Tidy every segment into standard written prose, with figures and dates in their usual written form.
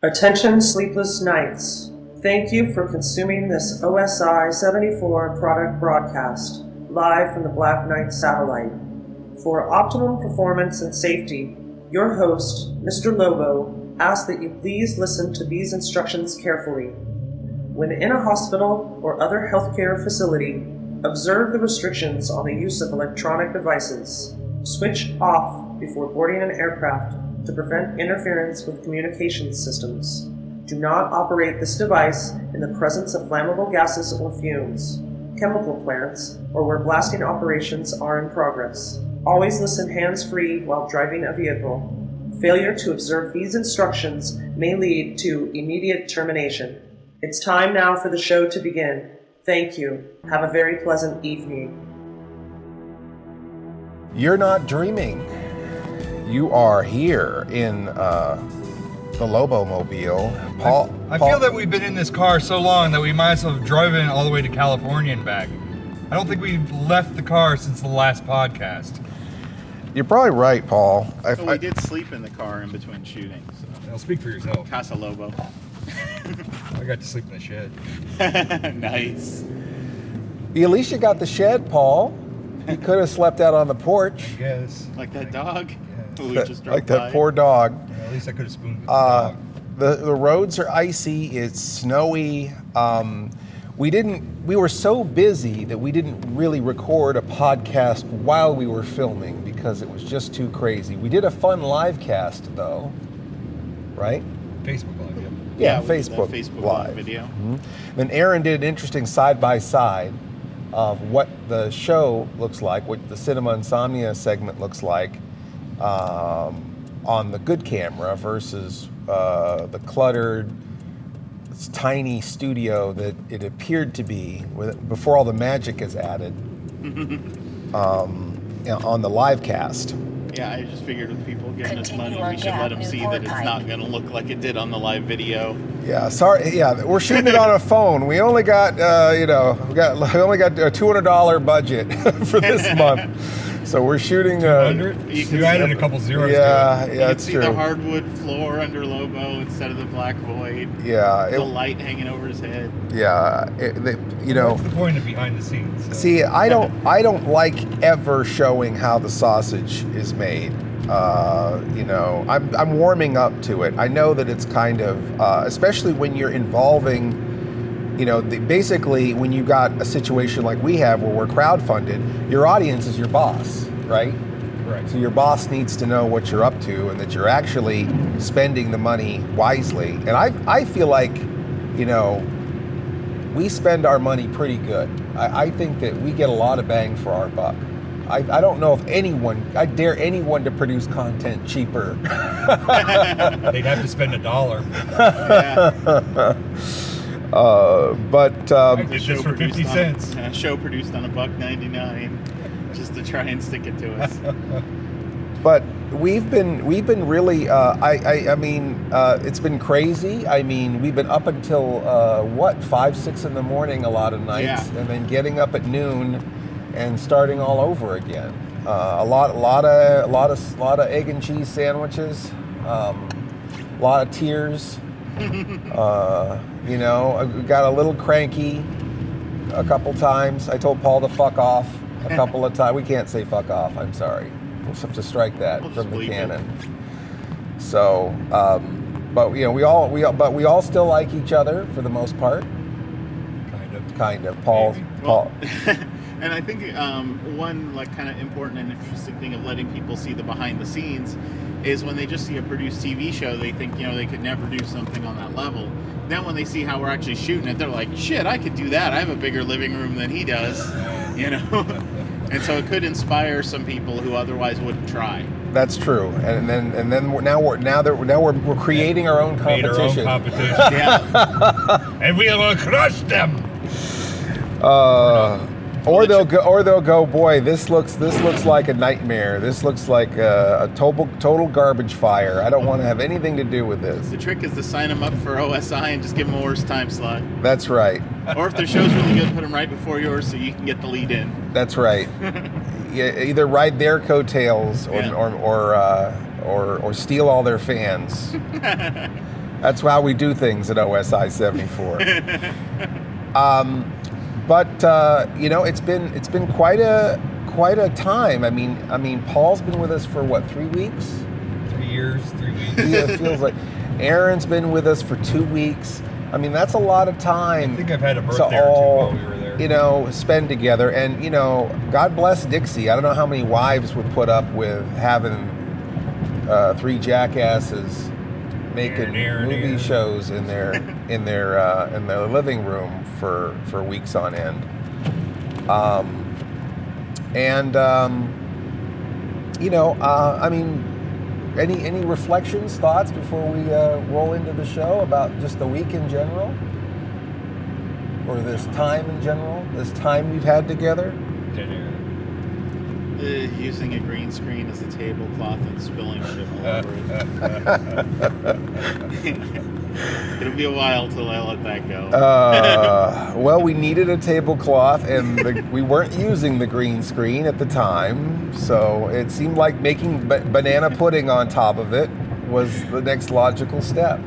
Attention Sleepless Knights. Thank you for consuming this OSI 74 product broadcast, live from the Black Knight satellite. For optimum performance and safety, your host, Mr. Lobo, asks that you please listen to these instructions carefully. When in a hospital or other healthcare facility, observe the restrictions on the use of electronic devices. Switch off before boarding an aircraft to prevent interference with communications systems. Do not operate this device in the presence of flammable gases or fumes, chemical plants, or where blasting operations are in progress. Always listen hands-free while driving a vehicle. Failure to observe these instructions may lead to immediate termination. It's time now for the show to begin. Thank you. Have a very pleasant evening. You're not dreaming. You are here in the Lobo-mobile. I feel that we've been in this car so long that we might as well have driven all the way to California and back. I don't think we've left the car since the last podcast. You're probably right, Paul. So we did sleep in the car in between shootings. So. Now speak for yourself. Casa Lobo. I got to sleep in the shed. Nice. At least you got the shed, Paul. You could have slept out on the porch. Yes. Like that dog. Yeah. Who we just drove Like that by. poor dog. At least I could have spooned the dog. The roads are icy. It's snowy. We were so busy that we didn't really record a podcast while we were filming because it was just too crazy. We did a fun live cast though, right? Facebook Live, yeah. Yeah, we did Facebook, that Facebook Live video. Mm-hmm. Then Aaron did an interesting side-by-side of what the show looks like, what the Cinema Insomnia segment looks like on the good camera versus the cluttered, tiny studio that it appeared to be before all the magic is added on the live cast. Yeah, I just figured with people giving us money, we should let them see that it's not going to look like it did on the live video. Yeah, sorry. Yeah, we're shooting it on a phone. We only got, we only got a $200 budget for this month, so we're shooting. 200? You added a couple zeros. Yeah, to it. yeah, you it's can see true. the hardwood floor under Lobo instead of the black void. Yeah, The light hanging over his head. yeah. What's the point of behind the scenes? So. See, I don't like ever showing how the sausage is made. I'm warming up to it. I know that it's kind of, especially when you're involving, basically when you got a situation like we have where we're crowdfunded, your audience is your boss, right? Right. So your boss needs to know what you're up to and that you're actually spending the money wisely. And I feel like, we spend our money pretty good. I think that we get a lot of bang for our buck. I don't know if I dare anyone to produce content cheaper. They'd have to spend $1. Yeah. But I did this for 50 cents. A show produced on $1.99 just to try and stick it to us. But we've been really. It's been crazy. I mean, we've been up until 5, 6 in the morning a lot of nights, Yeah. and then getting up at noon and starting all over again. A lot of egg and cheese sandwiches. A lot of tears. I got a little cranky a couple times. I told Paul to fuck off a couple of times. We can't say fuck off. I'm sorry. We'll have to strike that from the canon. So, but we all still like each other for the most part. Kind of. Paul. And I think one kind of important and interesting thing of letting people see the behind the scenes is when they just see a produced TV show, they think they could never do something on that level. Then when they see how we're actually shooting it, they're like, shit, I could do that. I have a bigger living room than he does, And so it could inspire some people who otherwise wouldn't try. That's true, and then we're creating our own competition. Made our own competition. Yeah. And we will crush them. Or they'll go. Boy, this looks like a nightmare. This looks like a total garbage fire. I don't want to have anything to do with this. The trick is to sign them up for OSI and just give them a worse time slot. That's right. Or if their show's really good, put them right before yours so you can get the lead in. That's right. Either ride their coattails or steal all their fans. That's how we do things at OSI 74. But you know, it's been quite a time. I mean, Paul's been with us for what, 3 weeks? 3 years, 3 weeks. Yeah, it feels like. Aaron's been with us for 2 weeks. I mean, that's a lot of time. I think I've had a birthday to or two all, while we were there. you know, spend together. And, you know, God bless Dixie. I don't know how many wives would put up with having 3 jackasses making movie shows in their in their living room for weeks on end. You know, I mean, any reflections, thoughts before we roll into the show about just the week in general, or this time in general, this time we've had together? Using a green screen as a tablecloth and spilling shit all over it. It'll be a while till I let that go. Well, we needed a tablecloth, and we weren't using the green screen at the time, so it seemed like making banana pudding on top of it was the next logical step.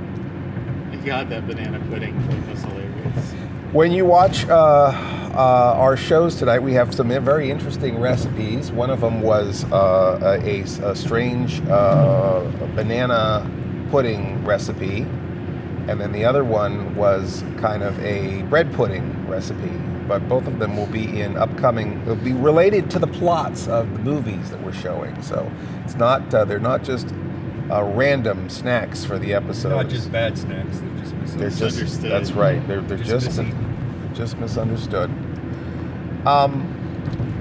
God, that banana pudding was hilarious. When you watch our shows tonight, we have some very interesting recipes. One of them was a strange banana pudding recipe. And then the other one was kind of a bread pudding recipe. But both of them will be in upcoming, they'll be related to the plots of the movies that we're showing. So it's not, they're not just random snacks for the episodes. Not just bad snacks, they're just misunderstood. That's right, they're just misunderstood.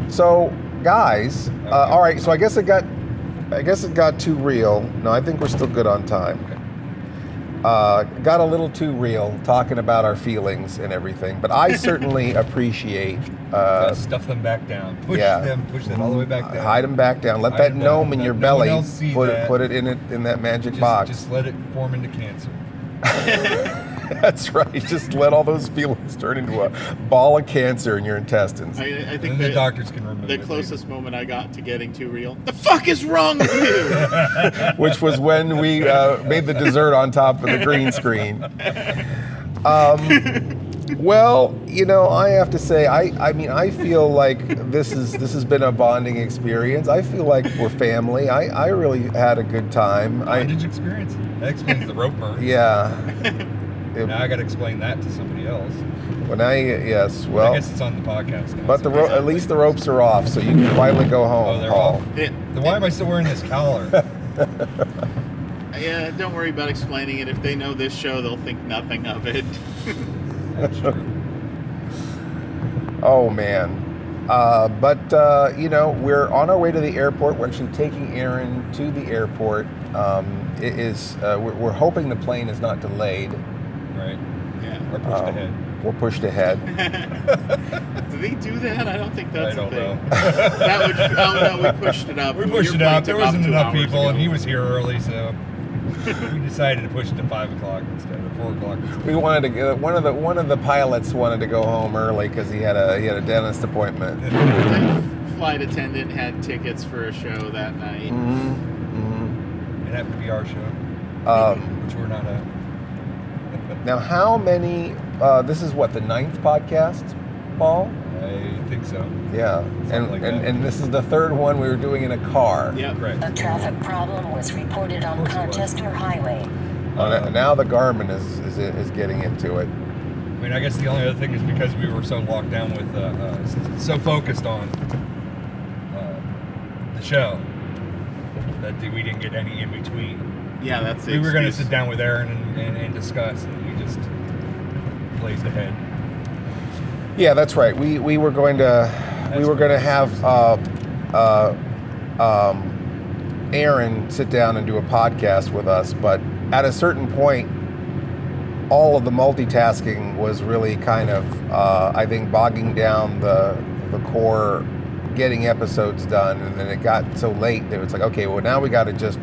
So guys, Okay. all right, so I guess it got too real. No, I think we're still good on time. Okay. Got a little too real talking about our feelings and everything, but I certainly appreciate stuff them back down. Push them all the way back down. Hide them back down. Let Hide that them gnome down. in your Let no belly. one else see Put that. it in that magic box. Just let it form into cancer. That's right. Just let all those feelings turn into a ball of cancer in your intestines. I think And the doctors can remove the it. closest moment I got to getting too real. The fuck is wrong with you? Which was when we made the dessert on top of the green screen. Well, you know, I have to say, I mean, I feel like this has been a bonding experience. I feel like we're family. I really had a good time. Bondage experience. That explains the rope burn. Yeah. Now I got to explain that to somebody else. Well, yes. Well, I guess it's on the podcast now. but so at least the ropes are off, so you can finally go home. Oh, they're Paul. off. Then why am I still wearing this collar? Yeah, don't worry about explaining it. If they know this show, they'll think nothing of it. That's true. Oh man. But you know, we're on our way to the airport. We're actually taking Aaron to the airport. It is. We're hoping the plane is not delayed. Right. Yeah. Or pushed ahead. We're pushed ahead. Do they do that? I don't think that's I don't a thing. know. That would. Oh no, we pushed it up. We pushed it Your out. plane There took off wasn't 2 enough hours people, ago. and he was here early, so we decided to push it to 5 o'clock instead of 4 o'clock. We wanted to. One of the pilots wanted to go home early because he had a dentist appointment. The flight attendant had tickets for a show that night. It happened to be our show, which we're not at. Now, how many? This is what, the 9th podcast, Paul? I think so. Yeah, Something like that. and this is the 3rd one we were doing in a car. Yeah. Correct. A traffic problem was reported on Of course it was. Colchester Highway. Now the Garmin is getting into it. I mean, I guess the only other thing is because we were so locked down with, so focused on the show that we didn't get any in between. Yeah, that's the We were going to excuse. sit down with Aaron and discuss, and we just blazed ahead. Yeah, that's right. We were going to have Aaron sit down and do a podcast with us, but at a certain point, all of the multitasking was really kind of I think bogging down the core getting episodes done, and then it got so late that it's like, okay, well now we got to just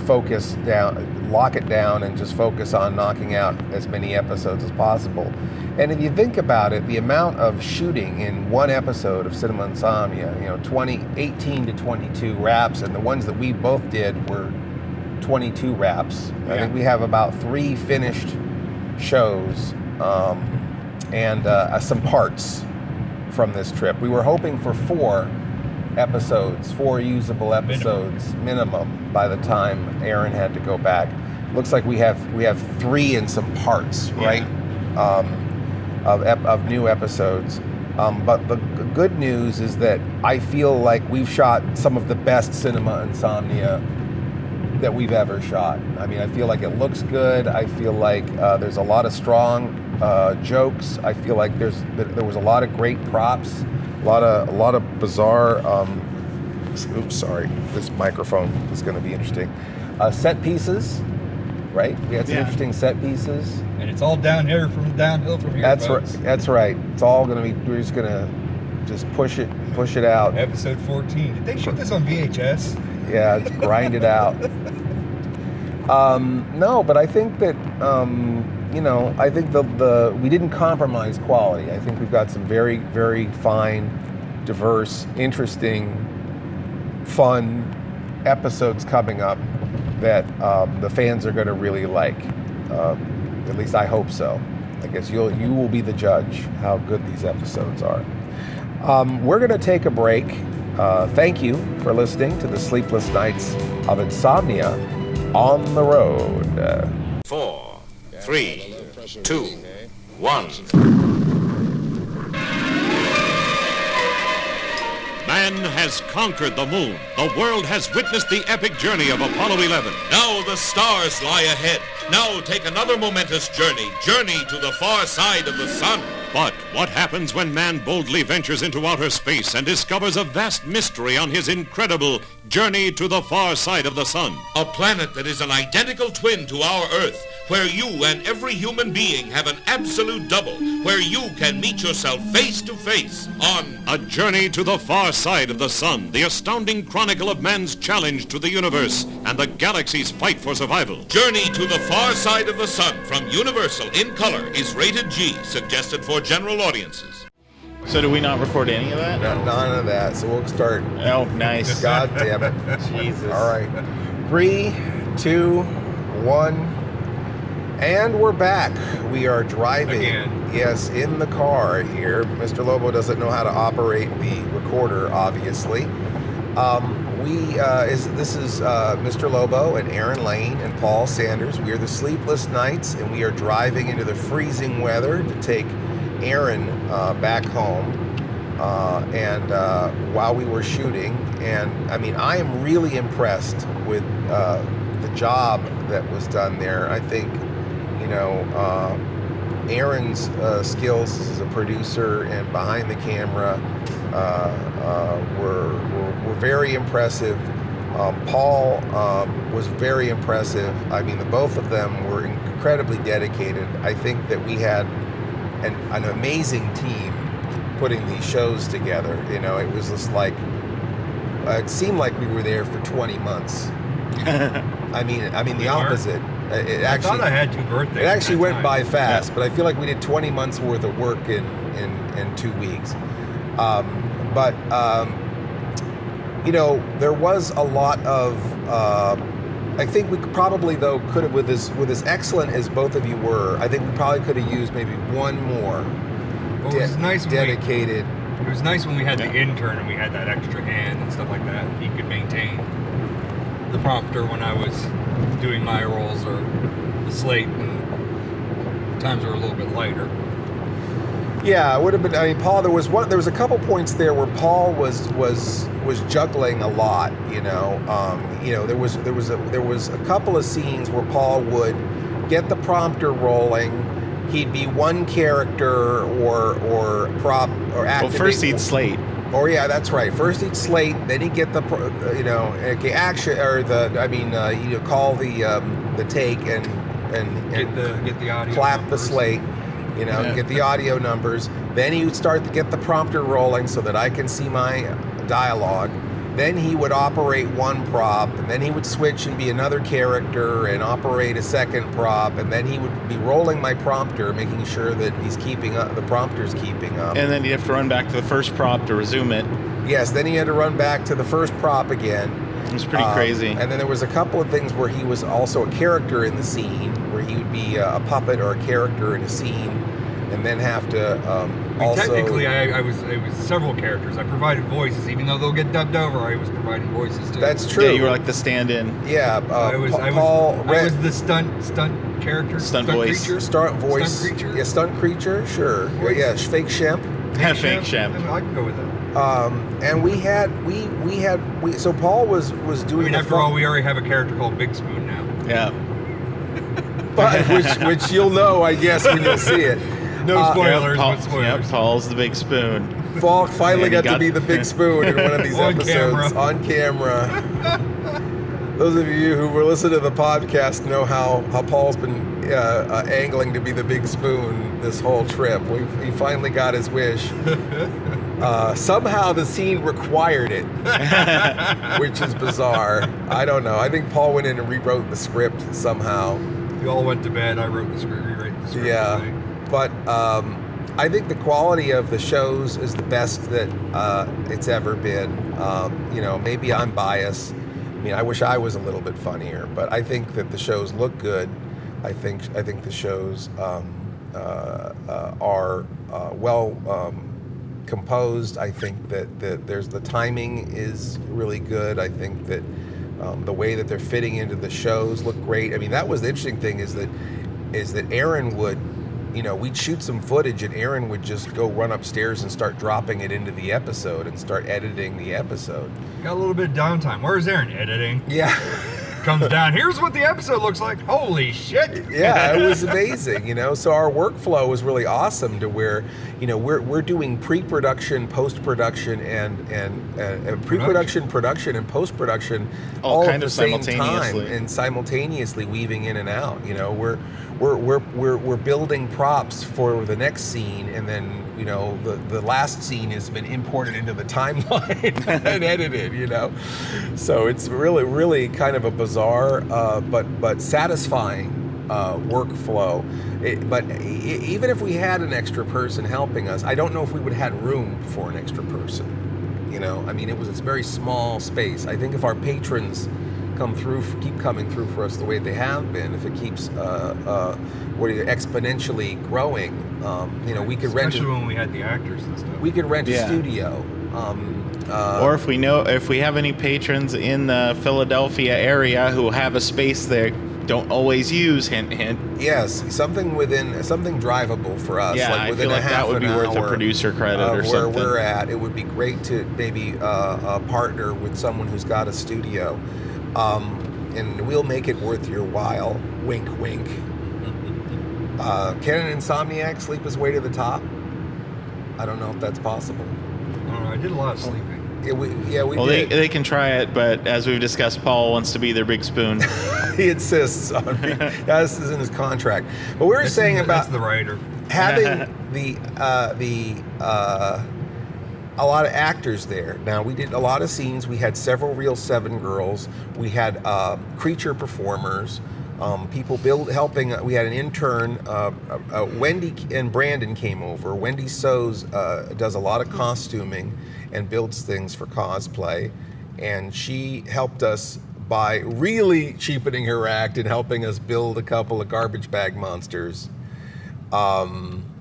focus down, lock it down, and just focus on knocking out as many episodes as possible. And if you think about it, the amount of shooting in one episode of Cinema Insomnia, 18 to 22 wraps, and the ones that we both did were 22 wraps. I Yeah. think we have about 3 finished shows and some parts from this trip. We were hoping for 4 episodes, 4 usable episodes minimum by the time Aaron had to go back. Looks like we have 3 and some parts, right? Of new episodes. But the good news is that I feel like we've shot some of the best cinema insomnia that we've ever shot. I mean, I feel like it looks good. I feel like there's a lot of strong jokes. I feel like there was a lot of great props, a lot of bizarre. Oops, sorry. This microphone is going to be interesting. Set pieces, right? We had some interesting set pieces. And it's all downhill from here. That's folks. right. That's right. It's all going to be. We're just going to push it out. Episode 14. Did they shoot this on VHS? Yeah, just grind it out. No, but I think that I think the we didn't compromise quality. I think we've got some very, very fine, diverse, interesting, fun episodes coming up that the fans are going to really like. At least I hope so. I guess you will be the judge how good these episodes are. We're going to take a break. Thank you for listening to the Sleepless Nights of Insomnia on the road. 4, 3, 2, 1. Man has conquered the moon. The world has witnessed the epic journey of Apollo 11. Now the stars lie ahead. Now take another momentous journey to the far side of the sun. But what happens when man boldly ventures into outer space and discovers a vast mystery on his incredible journey to the far side of the sun? A planet that is an identical twin to our Earth, where you and every human being have an absolute double, where you can meet yourself face to face on A Journey to the Far Side of the Sun, the astounding chronicle of man's challenge to the universe and the galaxy's fight for survival. Journey to the Far Side of the Sun from Universal in color is rated G, suggested for general audiences. So do we not record any of that? None of that. So we'll start. Oh, nice. God damn it. Jesus. All right. 3, 2, 1. And we're back. We are driving. Again. Yes, in the car here. Mr. Lobo doesn't know how to operate the recorder, obviously. This is Mr. Lobo and Aaron Lane and Paul Sanders. We are the Sleepless Knights, and we are driving into the freezing weather to take Aaron back home. While we were shooting, and I mean, I am really impressed with the job that was done there. I think, Aaron's skills as a producer and behind the camera were very impressive. Paul was very impressive. I mean, the both of them were incredibly dedicated. I think that we had an amazing team putting these shows together. It was just like, it seemed like we were there for 20 months. I mean the opposite. I thought I had 2 birthdays. It actually went by fast, but I feel like we did 20 months worth of work in 2 weeks. There was a lot of. I think we probably could have, with as excellent as both of you were, I think we probably could have used maybe one more Well, it was nice dedicated. It was nice when we had the intern and we had that extra hand and stuff like that. He could maintain the prompter when I was doing my roles, or the slate when times were a little bit lighter. Yeah, it would have been. I mean, Paul, there was a couple points there where Paul was juggling a lot. There was a couple of scenes where Paul would get the prompter rolling. He'd be one character or prop or activate. Well, first he'd slate. Oh yeah, that's right. First he'd slate, then he'd get the action, or call the take and get the audio clap numbers. the slate, get the audio numbers. Then he would start to get the prompter rolling so that I can see my dialogue. Then he would operate one prop, and then he would switch and be another character and operate a second prop, and then he would be rolling my prompter, making sure that he's keeping up, the prompter's keeping up. And then you have to run back to the first prop to resume it. Yes, then he had to run back to the first prop again. It was pretty crazy. And then there was a couple of things where he was also a character in the scene, where he would be a puppet or a character in a scene, and then have to also... Technically, I was several characters. I provided voices, even though they'll get dubbed over. I was providing voices too. That's true. Yeah, you were like the stand-in. Yeah, I was the stunt character. Stunt voice. Creature. Stunt voice. Stunt creature. Yeah, stunt creature. Sure. Voice. Yeah, fake Shemp. Fake Shemp. I can go with that. And so Paul was doing. After all, we already have a character called Big Spoon now. Yeah. But which you'll know, I guess, when you'll see it. No spoilers, Paul, but spoilers. Yeah, Paul's the big spoon. Paul finally And he got to be the big spoon in one of these episodes on camera. Those of you who were listening to the podcast know how Paul's been angling to be the big spoon this whole trip. He finally got his wish. Somehow the scene required it, which is bizarre. I don't know. I think Paul went in and rewrote the script somehow. We all went to bed. I wrote the script, rewrote the script. Yeah, but I think the quality of the shows is the best that it's ever been. Maybe I'm biased. I mean, I wish I was a little bit funnier, but I think that the shows look good. I think the shows are well composed. I think that there's the timing is really good. I think that the way that they're fitting into the shows look great. I mean, that was the interesting thing is that Aaron would, we'd shoot some footage and Aaron would just go run upstairs and start dropping it into the episode and start editing the episode. Got a little bit of downtime. Where's Aaron? Editing. Yeah. Comes down. Here's what the episode looks like. Holy shit. Yeah, it was amazing, So our workflow was really awesome to where, we're doing pre-production, post-production, and pre-production, production, and post-production all at the same time and simultaneously weaving in and out. We're building props for the next scene, and then the last scene has been imported into the timeline and edited. So it's really kind of a bizarre but satisfying workflow. But even if we had an extra person helping us, I don't know if we would have had room for an extra person. I mean, it was this very small space. I think if our patrons keep coming through for us the way they have been, if it keeps exponentially growing, we could rent. Especially when we had the actors and stuff. We could rent a studio. Or if we have any patrons in the Philadelphia area who have a space they don't always use, hint hint. Yes, something drivable for us. Yeah, like within I feel like that would be worth a producer credit or something. Where we're at, it would be great to maybe partner with someone who's got a studio. And we'll make it worth your while. Wink, wink. Can an insomniac sleep his way to the top? I don't know if that's possible. I don't know. I did a lot of sleeping. We did. They can try it, but as we've discussed, Paul wants to be their big spoon. He insists on me. This is in his contract. But we were saying about that's the writer. Having a lot of actors there. Now, we did a lot of scenes. We had several Real 7 girls. We had creature performers, people helping. We had an intern. Wendy and Brandon came over. Wendy Soes does a lot of costuming and builds things for cosplay. And she helped us by really cheapening her act and helping us build a couple of garbage bag monsters.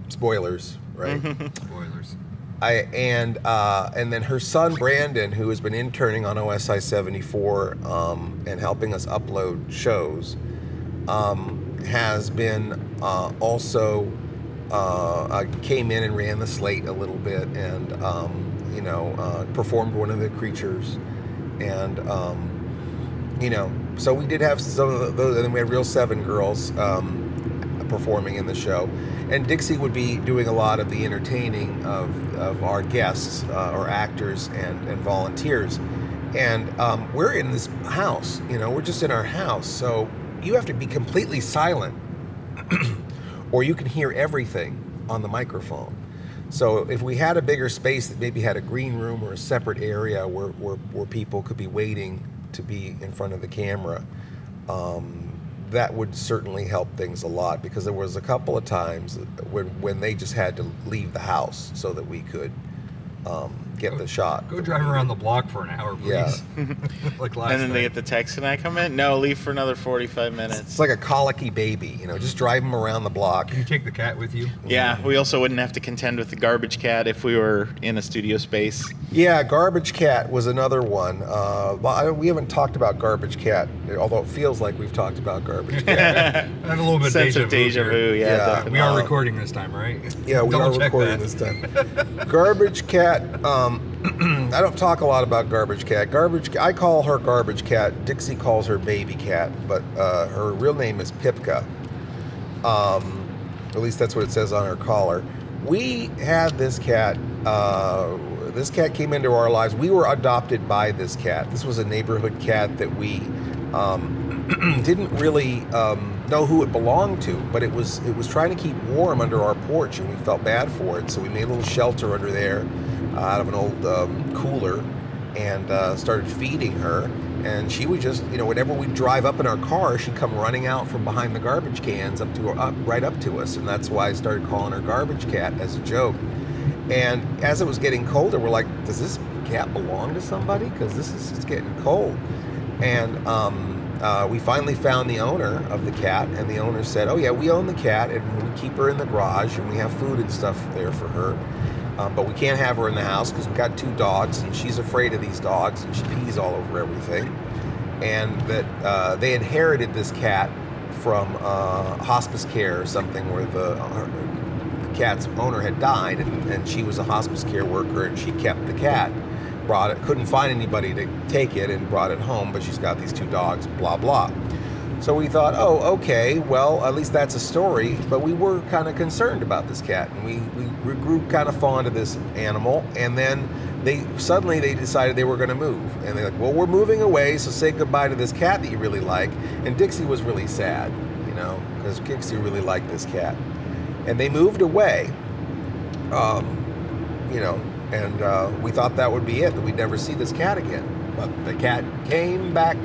Spoilers, right? Spoilers. And then her son Brandon, who has been interning on OSI 74 and helping us upload shows, has been also came in and ran the slate a little bit and performed one of the creatures, and so we did have some of those, and then we had Real 7 girls performing in the show. And Dixie would be doing a lot of the entertaining of our guests or actors and volunteers. And we're in this house, we're just in our house. So you have to be completely silent or you can hear everything on the microphone. So if we had a bigger space that maybe had a green room or a separate area where people could be waiting to be in front of the camera, that would certainly help things a lot, because there was a couple of times when they just had to leave the house so that we could get the shot. Go drive around the block for an hour, please. Yeah. Like last And then they night. get the text, can I come in? No, leave for another 45 minutes. It's like a colicky baby, just drive him around the block. Can you take the cat with you? Yeah, we also wouldn't have to contend with the garbage cat if we were in a studio space. Yeah, Garbage Cat was another one. We haven't talked about Garbage Cat, although it feels like we've talked about Garbage Cat. I had a little bit Sense of of deja here. vu, yeah, Yeah. definitely. We are recording this time, right? Yeah, we Double are check recording that. this time. Garbage Cat, I don't talk a lot about Garbage Cat. I call her Garbage Cat. Dixie calls her Baby Cat, but her real name is Pipka. At least that's what it says on her collar. We had this cat. This cat came into our lives. We were adopted by this cat. This was a neighborhood cat that we didn't really know who it belonged to, but it was trying to keep warm under our porch, and we felt bad for it. So we made a little shelter under there out of an old cooler, and started feeding her. And she would just, whenever we'd drive up in our car, she'd come running out from behind the garbage cans right up to us, and that's why I started calling her Garbage Cat as a joke. And as it was getting colder, we're like, does this cat belong to somebody? Because it's getting cold. And we finally found the owner of the cat, and the owner said, oh yeah, we own the cat, and we keep her in the garage, and we have food and stuff there for her. But we can't have her in the house because we've got 2 dogs, and she's afraid of these dogs, and she pees all over everything. And that they inherited this cat from hospice care or something, where the cat's owner had died, and she was a hospice care worker, and she kept the cat. Brought it, couldn't find anybody to take it, and brought it home, but she's got these 2 dogs, blah, blah. So we thought, oh, okay, well, at least that's a story, but we were kind of concerned about this cat, and we grew kind of fond of this animal, and then they decided they were going to move, and they're like, well, we're moving away, so say goodbye to this cat that you really like. And Dixie was really sad, because Dixie really liked this cat. And they moved away, and we thought that would be it, that we'd never see this cat again. But the cat came back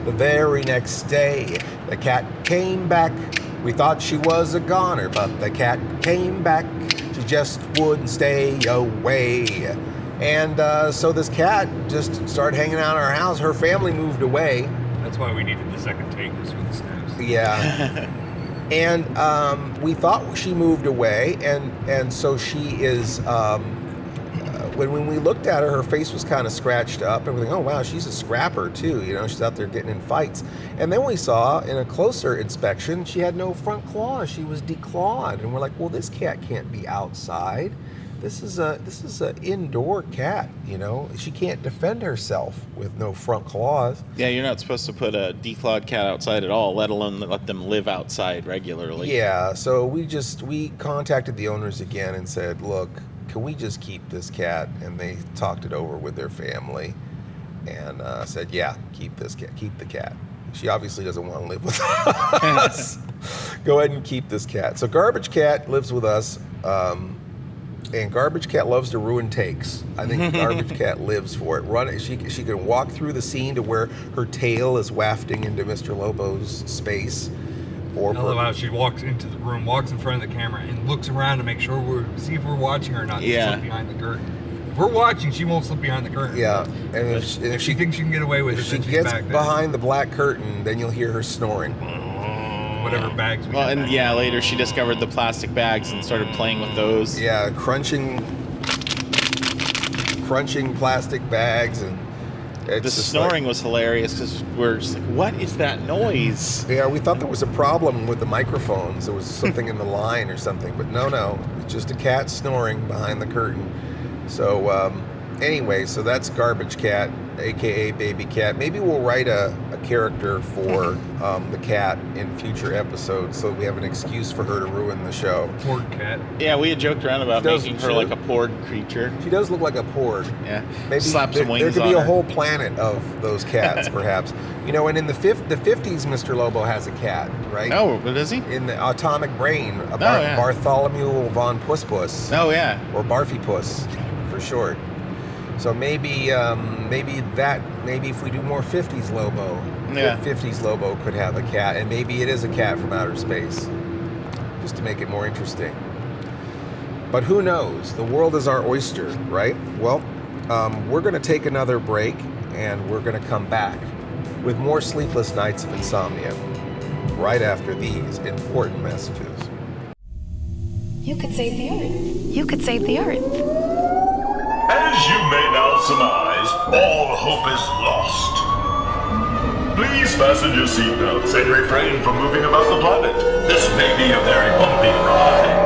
the very next day. The cat came back. We thought she was a goner, but the cat came back. She just wouldn't stay away. And so this cat just started hanging out in our house. Her family moved away. That's why we needed the second take, was for the snaps. Yeah. And we thought she moved away, and so she is... When we looked at her face was kind of scratched up, and we're like, oh wow, she's a scrapper too, she's out there getting in fights. And then we saw in a closer inspection, she had no front claws, she was declawed. And we're like, well, this cat can't be outside. This is a indoor cat, she can't defend herself with no front claws. Yeah, you're not supposed to put a declawed cat outside at all, let alone let them live outside regularly. Yeah, so we contacted the owners again and said, look, can we just keep this cat? And they talked it over with their family and said, yeah, keep this cat, keep the cat. She obviously doesn't want to live with us. Go ahead and keep this cat. So Garbage Cat lives with us, and Garbage Cat loves to ruin takes. I think Garbage Cat lives for it. She can walk through the scene to where her tail is wafting into Mr. Lobo's space. I love how she walks into the room, walks in front of the camera, and looks around to make sure see if we're watching or not. Yeah. Slip behind the curtain. If we're watching, she won't slip behind the curtain. Yeah, and If she thinks she can get away with if it, she then she's gets back behind the black curtain, then you'll hear her snoring. there. Whatever bags we Well, have and back. yeah, later she discovered the plastic bags and started playing with those. Yeah, crunching plastic bags, and it's The just snoring was hilarious because we're just like, what is that noise? Yeah, we thought there was a problem with the microphones. There was something in the line or something, but no, it's just a cat snoring behind the curtain. So anyway, so that's Garbage Cat, aka Baby Cat. Maybe we'll write a character for the cat in future episodes, so we have an excuse for her to ruin the show. Poor cat. Yeah, we had joked around about making her like a pord creature. She does look like a pord. Yeah, Maybe slap some there wings could on be a her. whole planet of those cats, perhaps. And in the 50s, Mr. Lobo has a cat, right? Oh, what is he? In the Atomic Brain, yeah. Bartholomew von Puss Puss. Oh yeah. Or Barfy Puss, for short. So maybe if we do more 50s Lobo, Yeah. 50s Lobo could have a cat, and maybe it is a cat from outer space, just to make it more interesting. But who knows? The world is our oyster, right? Well, We're going to take another break, and we're going to come back with more Sleepless Nights of Insomnia right after these important messages. You could save the Earth. You could save the Earth. As you may now surmise, all hope is lost. Please fasten your seatbelts and refrain from moving about the planet. This may be a very bumpy ride.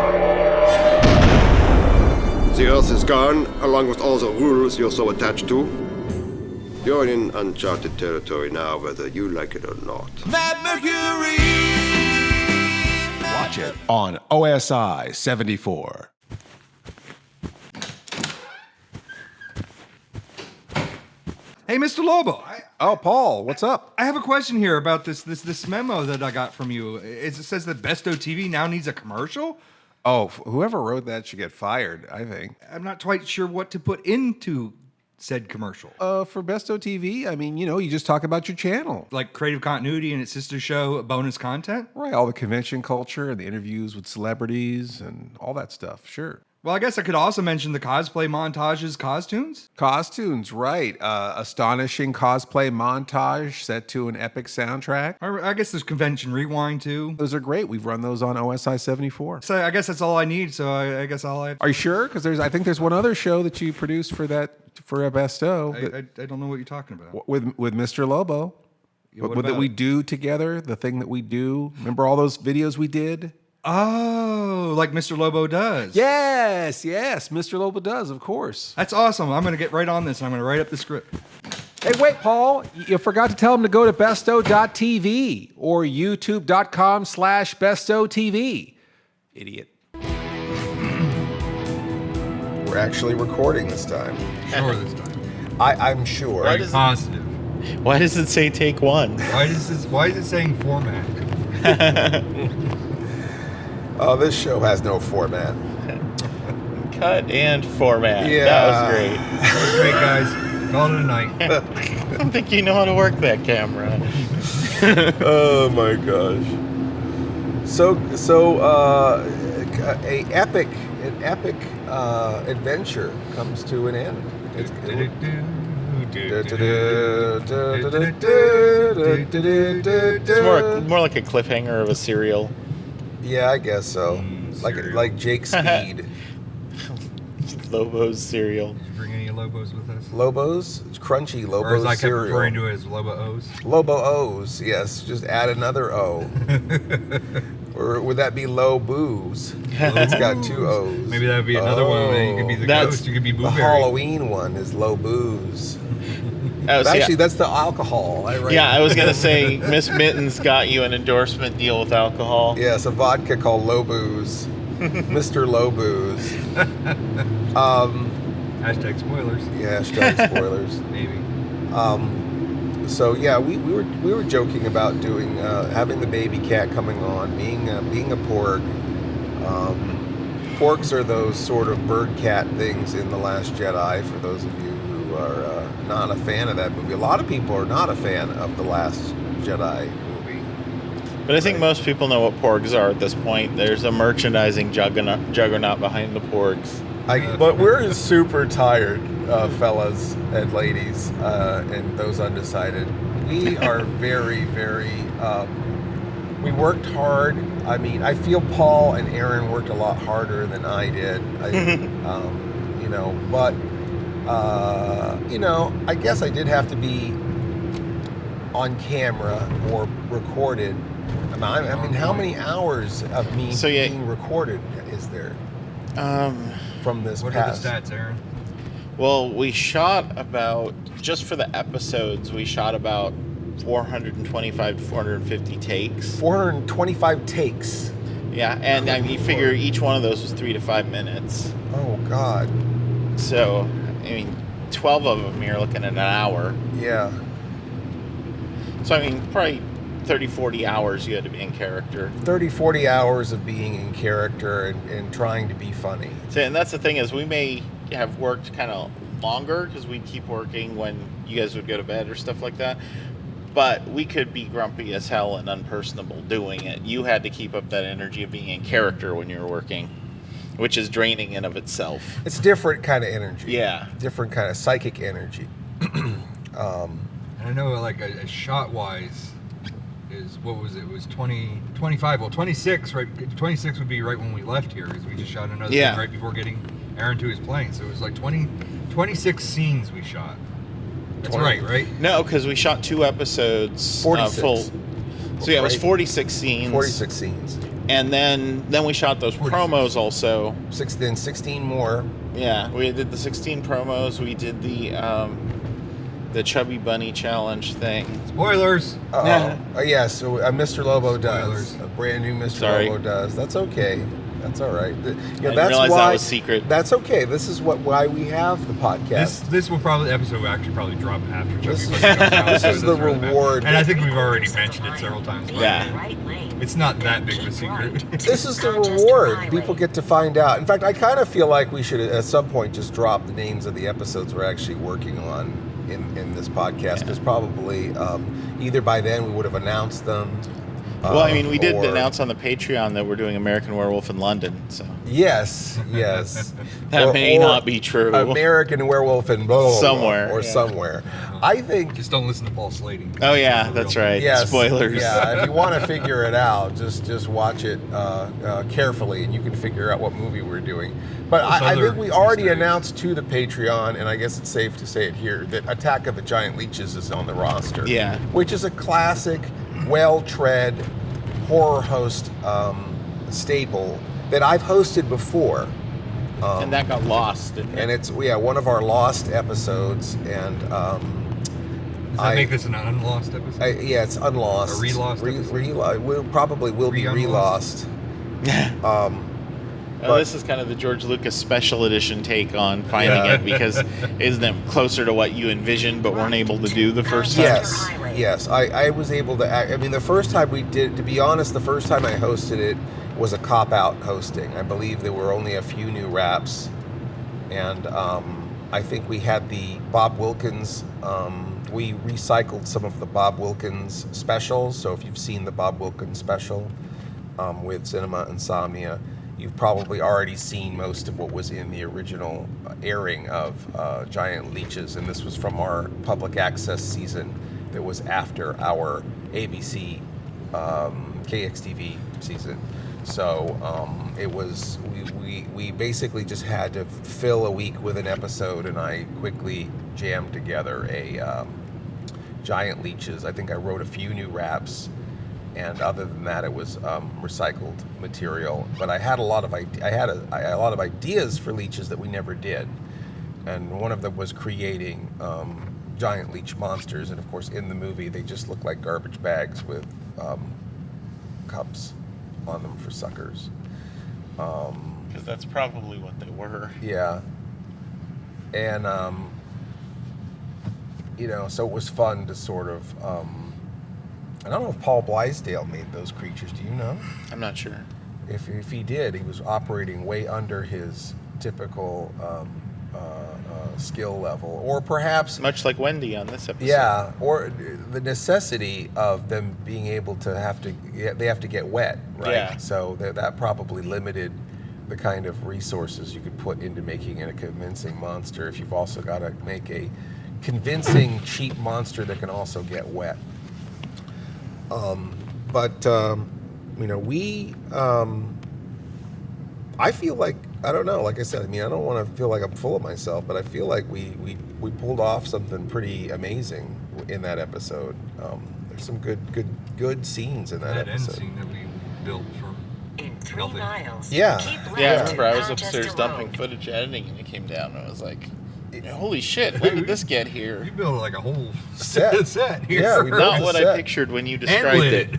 The Earth is gone, along with all the rules you're so attached to. You're in uncharted territory now, whether you like it or not. Mad Mercury! Watch it on OSI 74. Hey, Mr. Lobo. Oh, Paul, what's up? I have a question here about this memo that I got from you. It says that Bestow TV now needs a commercial? Oh, whoever wrote that should get fired, I think. I'm not quite sure what to put into said commercial. For Bestow TV, I mean, you just talk about your channel. Like creative continuity and its sister show, bonus content? Right, all the convention culture and the interviews with celebrities and all that stuff, sure. Well, I guess I could also mention the cosplay montages, costumes. Costumes, right. Astonishing cosplay montage set to an epic soundtrack. I guess there's convention rewind, too. Those are great. We've run those on OSI 74. So I guess that's all I need, so I guess all I have. Are you sure? Because I think there's one other show that you produced for a Bestow. I don't know what you're talking about. With Mr. Lobo. What that we do together, the thing that we do. Remember all those videos we did? Oh, like Mr. Lobo does. Yes, Mr. Lobo does, of course. That's awesome. I'm going to get right on this. I'm going to write up the script. Hey, wait, Paul. You forgot to tell him to go to bestow.tv or youtube.com/bestowtv. Idiot. We're actually recording this time. Sure this time. I'm sure. Why does positive. Why does it say take one? Why is it saying format? Oh, this show has no format. Cut and format. Yeah. That was great. That was great, guys. Call it a night. I don't think you know how to work that camera. Oh my gosh. So an epic adventure comes to an end. It's more like a cliffhanger of a serial. Yeah, I guess so. Like Jake Speed. Lobo's cereal. Did you bring any Lobos with us? Lobos? It's crunchy Lobos Or as I kept cereal. referring to it as Lobo-O's? Lobo-O's, yes. Just add another O. Or would that be low booze? It's got two O's. Maybe that would be another one. You could be the ghost. You could be The Blueberry. Halloween one is low booze. Actually, that's the alcohol. I was going to say, Miss Mittens got you an endorsement deal with alcohol. Yes, a vodka called Low Booze. Mr. Low Booze. Hashtag spoilers. Yeah, hashtag spoilers. Maybe. So yeah, we were joking about doing having the baby cat coming on, being a porg. Porgs are those sort of bird cat things in The Last Jedi. For those of you who are not a fan of that movie, a lot of people are not a fan of The Last Jedi movie. But I think most people know what porgs are at this point. There's a merchandising juggernaut behind the porgs. But we're super tired, fellas and ladies, and those undecided. We are very, very. We worked hard. I mean, I feel Paul and Aaron worked a lot harder than I did. I guess I did have to be on camera or recorded. I mean, how many hours of me being recorded is there? From this What past? are the stats, Aaron? Well, we shot about, just for the episodes, we shot about 425 to 450 takes. 425 takes. Yeah, and I mean, you figure each one of those was 3 to 5 minutes. Oh, God. So, I mean, 12 of them, you're looking at an hour. Yeah. So, I mean, probably 30, 40 hours you had to be in character. 30, 40 hours of being in character and trying to be funny. So, and that's the thing is we may have worked kind of longer because we'd keep working when you guys would go to bed or stuff like that. But we could be grumpy as hell and unpersonable doing it. You had to keep up that energy of being in character when you were working. which is draining in of itself. It's different kind of energy. Yeah. Different kind of psychic energy. And I know, like, a shot-wise is, what was it? It was 20, 25, well, 26, right? 26 would be right when we left here, because we just shot another thing right before getting Aaron to his plane. So it was like 26 scenes we shot. That's right? No, because we shot 2 episodes. 46. Full. So yeah, it was 46 scenes. 46 scenes. And then we shot those 46. Promos also. Then 16 more. Yeah, we did the 16 promos. We did the Chubby Bunny Challenge thing. Spoilers! Yes, so Mr. Lobo does. Spoilers. A brand new Mr. Lobo does. That's okay. That's all right. I didn't realize that was secret. That's okay. This is why we have the podcast. This will probably, the episode will actually probably drop after Chubby Bunny comes out. This is the reward. And I think we've already mentioned it several times. Yeah. It's not that big of a secret. This is the reward. People get to find out. In fact, I kind of feel like we should at some point just drop the names of the episodes we're actually working on in this podcast, because probably either by then we would have announced them. Well, I mean, we did announce on the Patreon that we're doing American Werewolf in London, so... Yes. That may not be true. American Werewolf in somewhere. Or somewhere. I think... Just don't listen to Paul Slating. Oh, yeah, that's right. Yes, spoilers. Yeah, if you want to figure it out, just watch it carefully, and you can figure out what movie we're doing. But I think we already announced to the Patreon, and I guess it's safe to say it here, that Attack of the Giant Leeches is on the roster. Yeah. Which is a classic, well-tread horror host staple that I've hosted before. And that got lost, didn't it? And it's one of our lost episodes, and does that make this an unlost episode? It's unlost. A relost episode? We'll probably be relost. This is kind of the George Lucas special edition take on finding it, because isn't it closer to what you envisioned but weren't able to do the first time? Yes. I was able to act. I mean, the first time we did, to be honest, the first time I hosted it was a cop-out hosting. I believe there were only a few new raps, and I think we had the Bob Wilkins, we recycled some of the Bob Wilkins specials. So if you've seen the Bob Wilkins special with Cinema Insomnia, you've probably already seen most of what was in the original airing of Giant Leeches, and this was from our public access season that was after our ABC KXTV season. So it was, we basically just had to fill a week with an episode, and I quickly jammed together a Giant Leeches. I think I wrote a few new raps, and other than that, it was recycled material. But I had a lot of ideas for leeches that we never did, and one of them was creating giant leech monsters. And of course, in the movie, they just look like garbage bags with cups on them for suckers. Because that's probably what they were. Yeah, and so it was fun to sort of. I don't know if Paul Blaisdell made those creatures. Do you know? I'm not sure. If he did, he was operating way under his typical skill level, or perhaps much like Wendy on this episode. Yeah, or the necessity of them being able to they have to get wet, right? Yeah. So that probably limited the kind of resources you could put into making it a convincing monster. If you've also got to make a convincing cheap monster that can also get wet. I feel like, I don't know, like I said, I mean, I don't want to feel like I'm full of myself, but I feel like we pulled off something pretty amazing in that episode. There's some good scenes in that episode. That end scene that we built from in 3 miles. Yeah. I remember I was upstairs dumping footage editing, and it came down, and I was like, holy shit, when did this get here? You built like a whole set here. Yeah, we built not a what set. I pictured when you described it.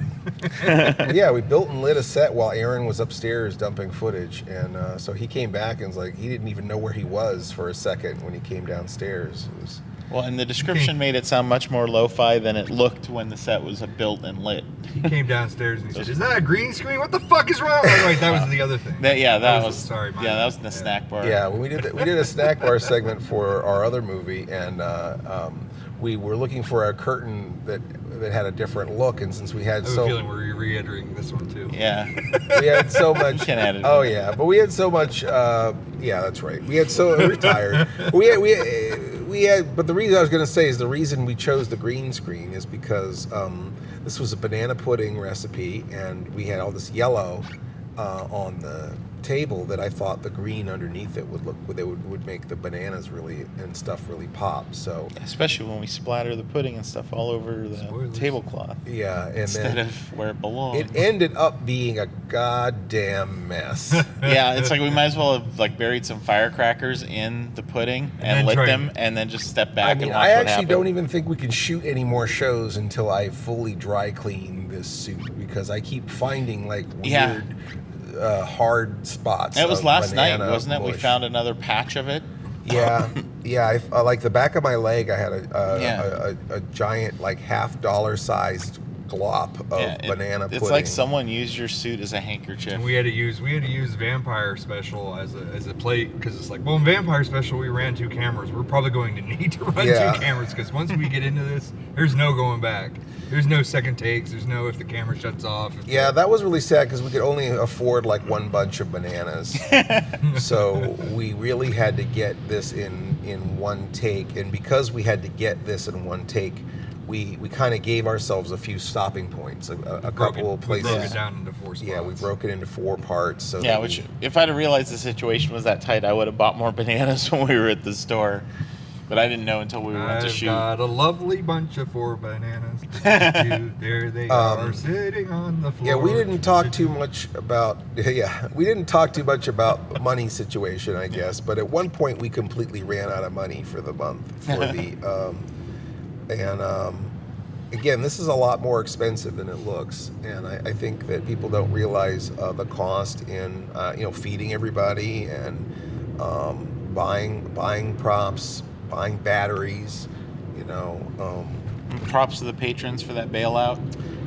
Yeah, we built and lit a set while Aaron was upstairs dumping footage, and so he came back and was like, he didn't even know where he was for a second when he came downstairs. It was, well, and the description made it sound much more lo-fi than it looked when the set was built and lit. He came downstairs and he said, "Is that a green screen? What the fuck is wrong?" Oh, wait, that was the other thing. That was sorry. That was in the snack bar. Yeah, when we did a snack bar segment for our other movie, and we were looking for a curtain that had a different look, and since we had I have a feeling we're re-entering this one too. Yeah. We had so much. Can add it. Oh yeah, but we had so much. Yeah, that's right. We had so retired. We had. But the reason I was going to say is the reason we chose the green screen is because this was a banana pudding recipe, and we had all this yellow on the table that I thought the green underneath it would make the bananas really and stuff really pop. So especially when we splatter the pudding and stuff all over the tablecloth. Yeah, and instead of where it belongs. It ended up being a goddamn mess. Yeah, it's like we might as well have like buried some firecrackers in the pudding and lit them, and then just step back and watch I what actually happened. don't even think we can shoot any more shows until I fully dry clean this suit, because I keep finding like weird hard spots. It was last night, banana wasn't it? We mush. found another patch of it. Yeah, yeah. I like the back of my leg. I had a giant, like $50 sized glop of banana pudding. It's like someone used your suit as a handkerchief. And we had to use Vampire Special as a plate, because it's like, well, in Vampire Special we ran 2 cameras. We're probably going to need to run 2 cameras, because once we get into this, there's no going back. There's no second takes. There's no if the camera shuts off. Yeah, that was really sad because we could only afford like one bunch of bananas. So we really had to get this in one take. And because we had to get this in one take, we kind of gave ourselves a few stopping points, a couple of places. We broke it down into 4 spots. Yeah, we broke it into 4 parts. So yeah, which if I'd have realized the situation was that tight, I would have bought more bananas when we were at the store. But I didn't know until we went to shoot. I've got a lovely bunch of 4 bananas. There they are, sitting on the floor. Yeah, we didn't talk too much about. Yeah, we didn't talk too much about money situation, I guess. But at one point, we completely ran out of money for the month for the. Again, this is a lot more expensive than it looks, and I think that people don't realize the cost in feeding everybody and buying props. Buying batteries, Props to the patrons for that bailout.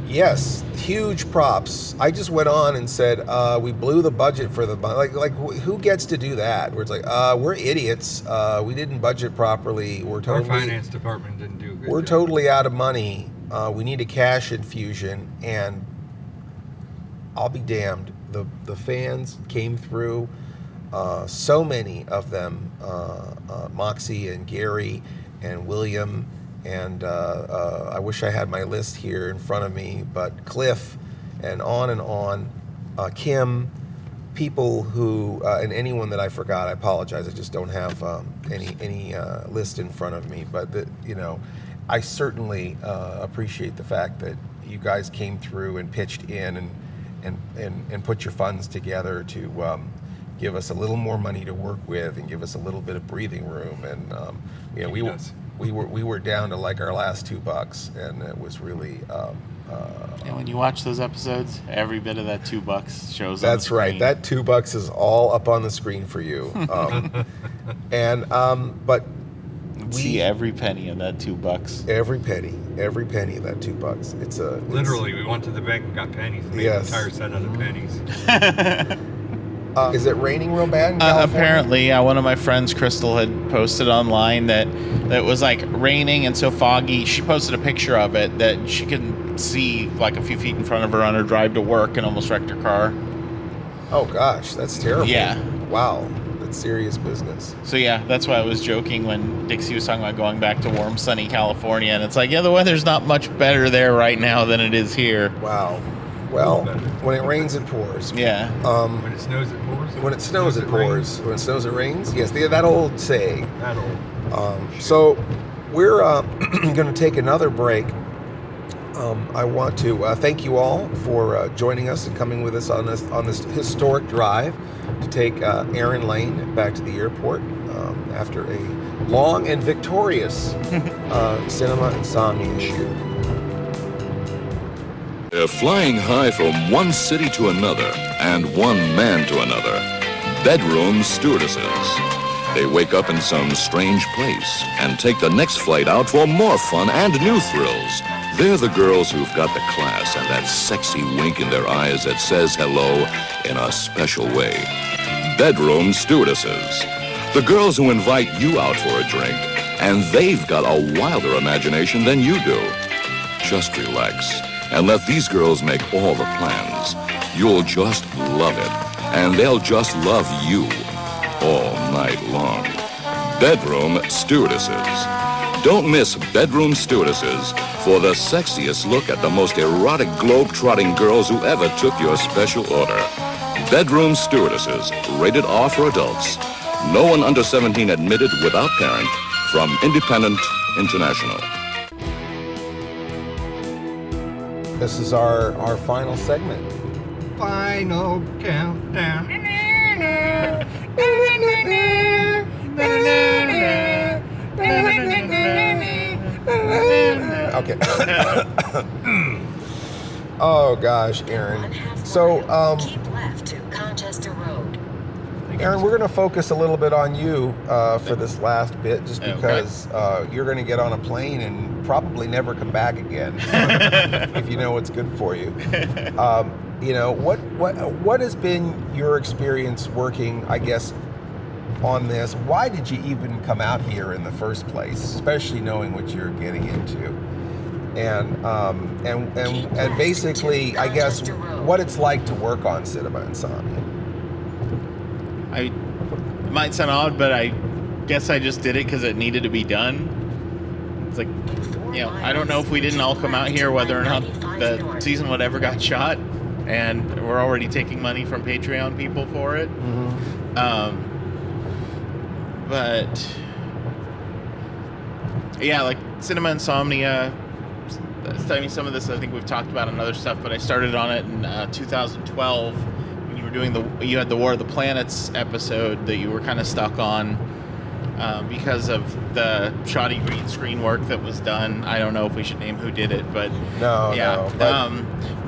Yes, huge props. I just went on and said we blew the budget for the like. Who gets to do that? Where it's like we're idiots. We didn't budget properly. Our finance department didn't do good. We're totally out of money. We need a cash infusion, and I'll be damned. The fans came through. So many of them, Moxie and Gary and William, and I wish I had my list here in front of me, but Cliff, and on, Kim, people who, and anyone that I forgot, I apologize, I just don't have any list in front of me, but I certainly appreciate the fact that you guys came through and pitched in and put your funds together to give us a little more money to work with and give us a little bit of breathing room. And we were down to like our last $2, and it was really. And when you watch those episodes, every bit of that $2 shows. That's right. That $2 is all up on the screen for you. But we see every penny of that $2. Every penny of that $2. It's literally we went to the bank and got pennies. And made an entire set out of pennies. Is it raining real bad in California? Apparently, one of my friends, Crystal, had posted online that was like raining and so foggy. She posted a picture of it that she could see like a few feet in front of her on her drive to work and almost wrecked her car. Oh gosh, that's terrible. Yeah. Wow, that's serious business. So yeah, that's why I was joking when Dixie was talking about going back to warm, sunny California, and it's like, yeah, the weather's not much better there right now than it is here. Wow. Well, when it rains, it pours. Yeah. When it snows, it pours. When it snows, it pours. When it snows, it rains. Yes, that old saying. That old. So we're going to take another break. I want to thank you all for joining us and coming with us on this historic drive to take Aaron Lane back to the airport after a long and victorious cinema Insomnia shoot. They're flying high from one city to another and one man to another. Bedroom stewardesses. They wake up in some strange place and take the next flight out for more fun and new thrills. They're the girls who've got the class and that sexy wink in their eyes that says hello in a special way. Bedroom stewardesses. The girls who invite you out for a drink and they've got a wilder imagination than you do. Just relax and let these girls make all the plans. You'll just love it, and they'll just love you all night long. Bedroom Stewardesses. Don't miss Bedroom Stewardesses for the sexiest look at the most erotic globe-trotting girls who ever took your special order. Bedroom Stewardesses, rated R for adults. No one under 17 admitted without parent, from Independent International. This is our final segment. Final countdown. Okay. Oh gosh, Aaron. So, Keep left to Colchester Road. Aaron, we're going to focus a little bit on you for this last bit, just because you're going to get on a plane and probably never come back again, if you know what's good for you. You know, what has been your experience working, I guess, on this? Why did you even come out here in the first place, especially knowing what you're getting into? And basically, I guess, what it's like to work on Cinema Insomnia. It might sound odd, but I guess I just did it because it needed to be done. It's like, you know, I don't know if we didn't all come out here, whether or not the season would ever got shot, and we're already taking money from Patreon people for it. Mm-hmm. But yeah, like Cinema Insomnia. I mean, some of this I think we've talked about in other stuff, but I started on it in 2012 when you were doing you had the War of the Planets episode that you were kind of stuck on because of the shoddy green screen work that was done. I don't know if we should name who did it, but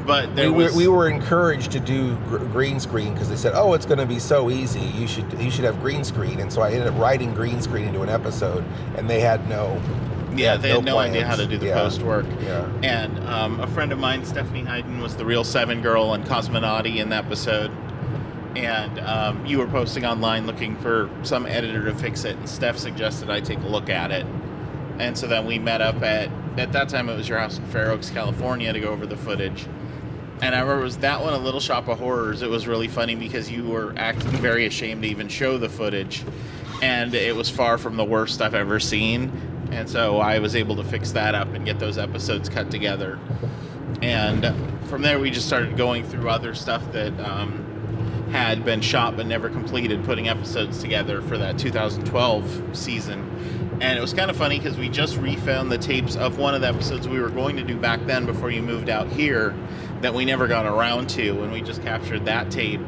but there we were encouraged to do green screen because they said, "Oh, it's going to be so easy. You should have green screen." And so I ended up writing green screen into an episode, and they had no. Yeah, they had no idea how to do the post work. Yeah. And a friend of mine, Stephanie Hayden, was the real Seven Girl and Cosmonauti in the episode. And you were posting online looking for some editor to fix it, and Steph suggested I take a look at it. And so then we met up at that time it was your house in Fair Oaks, California, to go over the footage. And I remember it was that one, A Little Shop of Horrors. It was really funny because you were acting very ashamed to even show the footage. And it was far from the worst I've ever seen. And so I was able to fix that up and get those episodes cut together. And from there, we just started going through other stuff that had been shot but never completed, putting episodes together for that 2012 season. And it was kind of funny because we just refound the tapes of one of the episodes we were going to do back then before you moved out here that we never got around to. And we just captured that tape,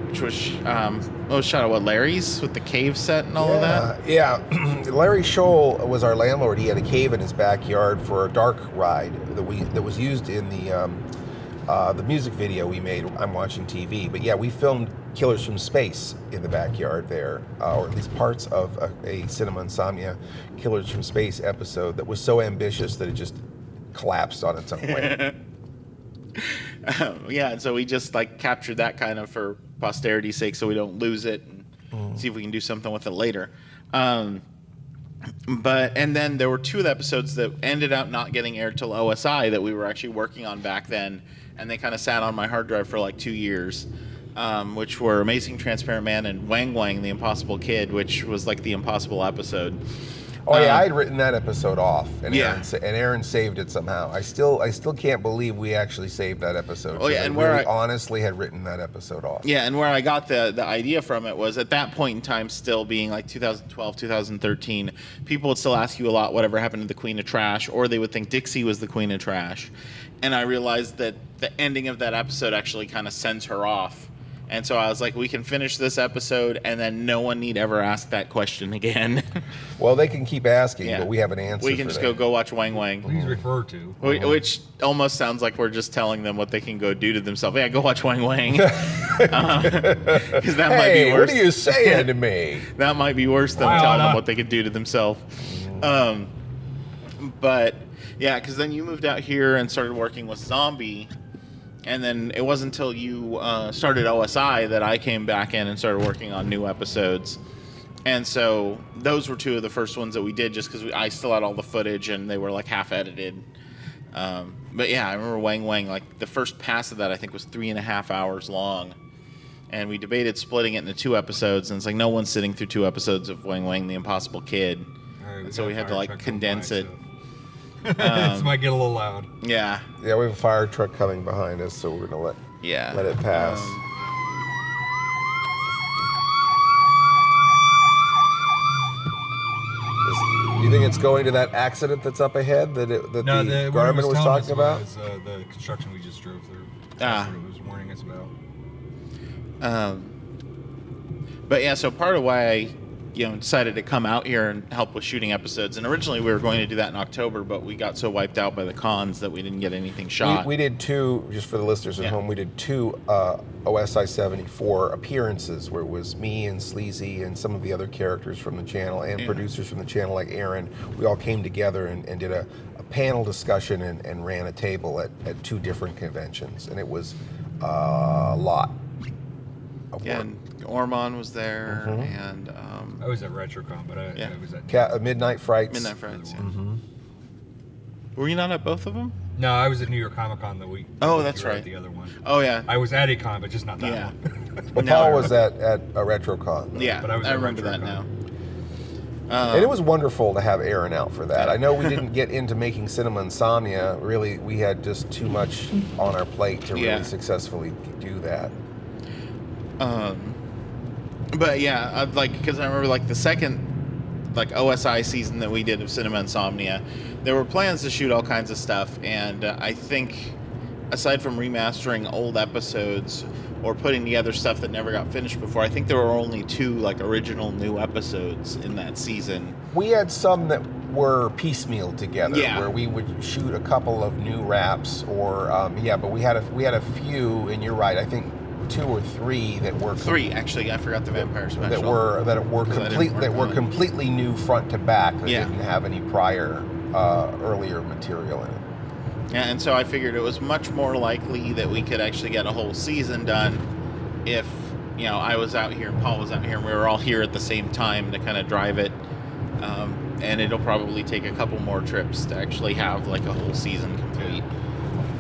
which was shot at Larry's with the cave set and all of that? Yeah. Larry Scholl was our landlord. He had a cave in his backyard for a dark ride that was used in the music video we made, I'm Watching TV. But yeah, we filmed Killers from Space in the backyard there, or at least parts of a Cinema Insomnia Killers from Space episode that was so ambitious that it just collapsed on its own way. Yeah, and so we just captured that kind of for posterity's sake so we don't lose it and see if we can do something with it later. And then there were two of the episodes that ended up not getting aired till OSI that we were actually working on back then, and they kind of sat on my hard drive for 2 years, which were Amazing Transparent Man and Wang Wang, the Impossible Kid, which was the impossible episode. Oh yeah, I had written that episode off, and Aaron saved it somehow. I still can't believe we actually saved that episode. Oh yeah, and I honestly had written that episode off. Yeah, and where I got the idea from it was at that point in time, still being 2012, 2013, people would still ask you a lot whatever happened to the Queen of Trash, or they would think Dixie was the Queen of Trash, and I realized that the ending of that episode actually kind of sends her off. And so I was like, we can finish this episode, and then no one need ever ask that question again. Well, they can keep asking, but we have an answer. We can just go watch Wang Wang. Please refer to. Which almost sounds like we're just telling them what they can go do to themselves. Yeah, go watch Wang Wang. Because that might be worse. What are you saying to me? That might be worse than telling them what they could do to themselves. But yeah, because then you moved out here and started working with Zombie. And then it wasn't until you started OSI that I came back in and started working on new episodes. And so those were two of the first ones that we did just because I still had all the footage and they were like half edited. But yeah, I remember Wang Wang, like the first pass of that I think was 3.5 hours long. And we debated splitting it into 2 episodes, and it's like no one's sitting through 2 episodes of Wang Wang, the Impossible Kid. Right, and so we had to like condense it. This might get a little loud. Yeah. Yeah, we have a fire truck coming behind us, so we're gonna let it pass. You think it's going to that accident that's up ahead that the Garmin was talking about? Was, the construction we just drove through. That's what it was warning us about. But yeah, so part of why I decided to come out here and help with shooting episodes, and originally we were going to do that in October, but we got so wiped out by the cons that we didn't get anything shot. We did 2, just for the listeners at home, we did 2 OSI 74 appearances where it was me and Sleazy and some of the other characters from the channel and producers from the channel like Aaron. We all came together and did a panel discussion and ran a table at 2 different conventions, and it was a lot of work. And Ormond was there, and I was at RetroCon, but I was at Midnight Frights. Midnight Frights. Yeah. Were you not at both of them? No, I was at New York Comic Con the week. Oh, that's right. The other one. Oh yeah. I was at a con, but just not that one. But Paul was at a RetroCon. Though. Yeah, but I remember that now. And it was wonderful to have Aaron out for that. I know we didn't get into making Cinema Insomnia. Really, we had just too much on our plate to really successfully do that. But yeah, because I remember the second OSI season that we did of Cinema Insomnia, there were plans to shoot all kinds of stuff, and I think aside from remastering old episodes or putting together stuff that never got finished before, I think there were only 2 original new episodes in that season. We had some that were piecemeal together, where we would shoot a couple of new wraps, or but we had a few, and you're right, I think 2 or 3 that were 3 actually. I forgot the Vampire Special that were completely new front to back that didn't have any prior earlier material in it. Yeah, and so I figured it was much more likely that we could actually get a whole season done if I was out here and Paul was out here and we were all here at the same time to kind of drive it. And it'll probably take a couple more trips to actually have a whole season complete.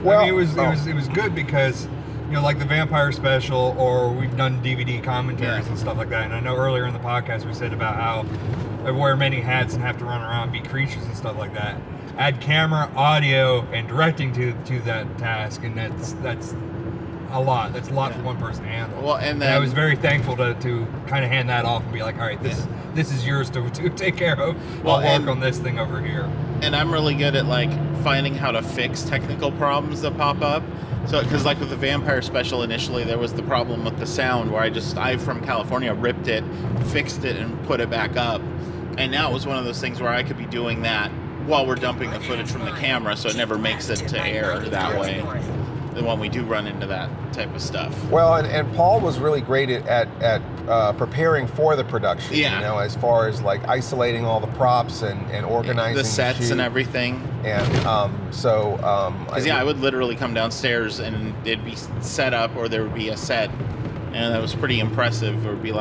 Well, I mean, it was good because like the Vampire Special, or we've done DVD commentaries and stuff like that. And I know earlier in the podcast we said about how I wear many hats and have to run around and beat creatures and stuff like that. Add camera, audio, and directing to that task, and that's a lot. That's a lot for one person to handle. Well, and then I was very thankful to kind of hand that off and be like, all right, this is yours to take care of. I'll work on this thing over here. And I'm really good at finding how to fix technical problems that pop up. So, because with the Vampire Special initially, there was the problem with the sound where I from California ripped it, fixed it, and put it back up. And now it was one of those things where I could be doing that while we're dumping the footage from the camera, so it never makes it to air that way. When we do run into that type of stuff. Well, and Paul was really great at preparing for the production. Yeah. As far as isolating all the props and organizing the sets and everything. And I would literally come downstairs and it'd be set up, or there would be a set, and that was pretty impressive. It would be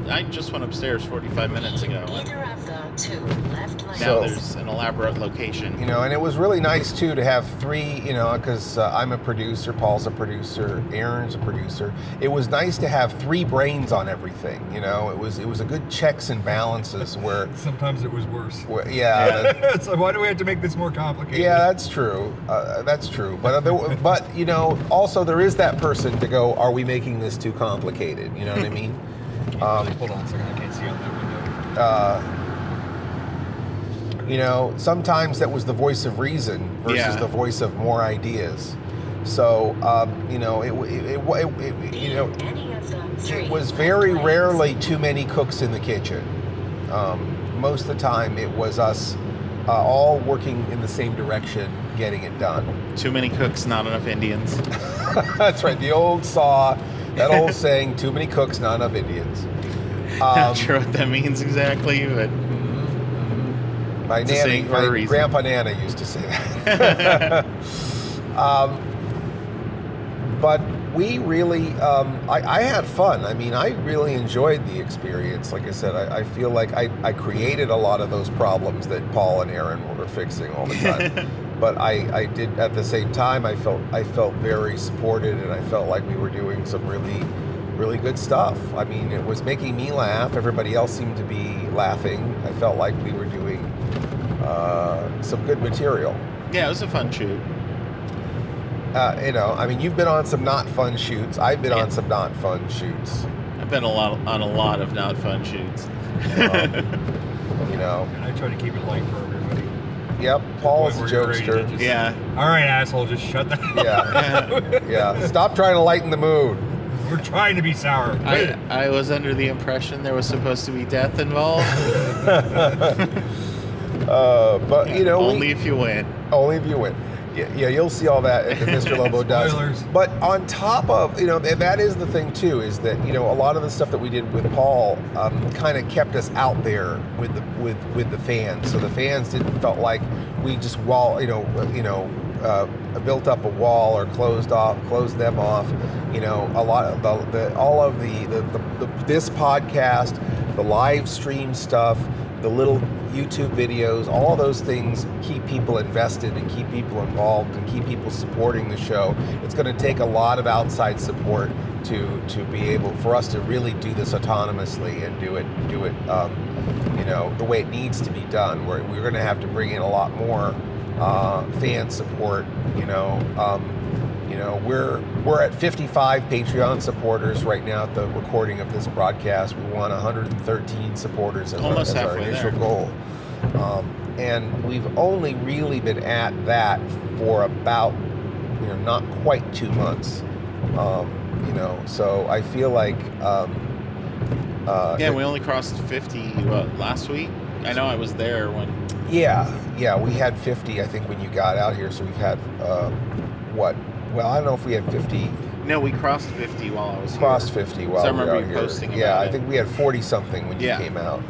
I just went upstairs 45 minutes ago. Either of the 2 left lane. Now there's an elaborate location. And it was really nice too to have 3, because I'm a producer, Paul's a producer, Aaron's a producer. It was nice to have 3 brains on everything. It was a good checks and balances where sometimes it was worse. So why do we have to make this more complicated? Yeah, that's true. That's true. But also there is that person to go, are we making this too complicated? You know what I mean? Hold on a second, I can't see out that window. Sometimes that was the voice of reason versus the voice of more ideas. So, it was very rarely too many cooks in the kitchen. Most of the time, it was us all working in the same direction, getting it done. Too many cooks, not enough Indians. That's right. The old that old saying, too many cooks, not enough Indians. Not sure what that means exactly, but my grandpa Nana used to say that. But we really, I had fun. I mean, I really enjoyed the experience. Like I said, I feel like I created a lot of those problems that Paul and Aaron were fixing all the time. But I did, at the same time, I felt very supported, and I felt like we were doing some really, really good stuff. I mean, it was making me laugh. Everybody else seemed to be laughing. I felt like we were doing some good material. Yeah, it was a fun shoot. You know, I mean, you've been on some not fun shoots. I've been on some not fun shoots. I've been on a lot of not fun shoots. You know, And I try to keep it light for everybody. Yep, Paul's a Where you're ready to jokester. just- Yeah. All right, asshole, just shut that Yeah. Stop trying to lighten the mood. We're trying to be sour. I was under the impression there was supposed to be death involved. But you know, only if you win. Only if you win. Yeah, you'll see all that that Mr. Lobo does. Spoilers. But on top of, you know, that is the thing too, is that, you know, a lot of the stuff that we did with Paul kind of kept us out there with the fans. So the fans didn't felt like we just built up a wall or closed them off. You know, a lot of this podcast, the live stream stuff, the little YouTube videos, all of those things keep people invested and keep people involved and keep people supporting the show. It's going to take a lot of outside support to be able for us to really do this autonomously and do it you know, the way it needs to be done. We're going to have to bring in a lot more fan support. You know, we're at 55 Patreon supporters right now at the recording of this broadcast. We want 113 supporters as our initial goal. And we've only really been at that for about, you know, not quite 2 months. You know, so I feel like we only crossed 50 last week. I know I was there when. Yeah, we had 50, I think, when you got out here. So we've had what? Well, I don't know if we had 50. No, we crossed 50 while I was here. Crossed 50 while I we were remember out you here. posting about Yeah, it. I think we had 40 something when you came out.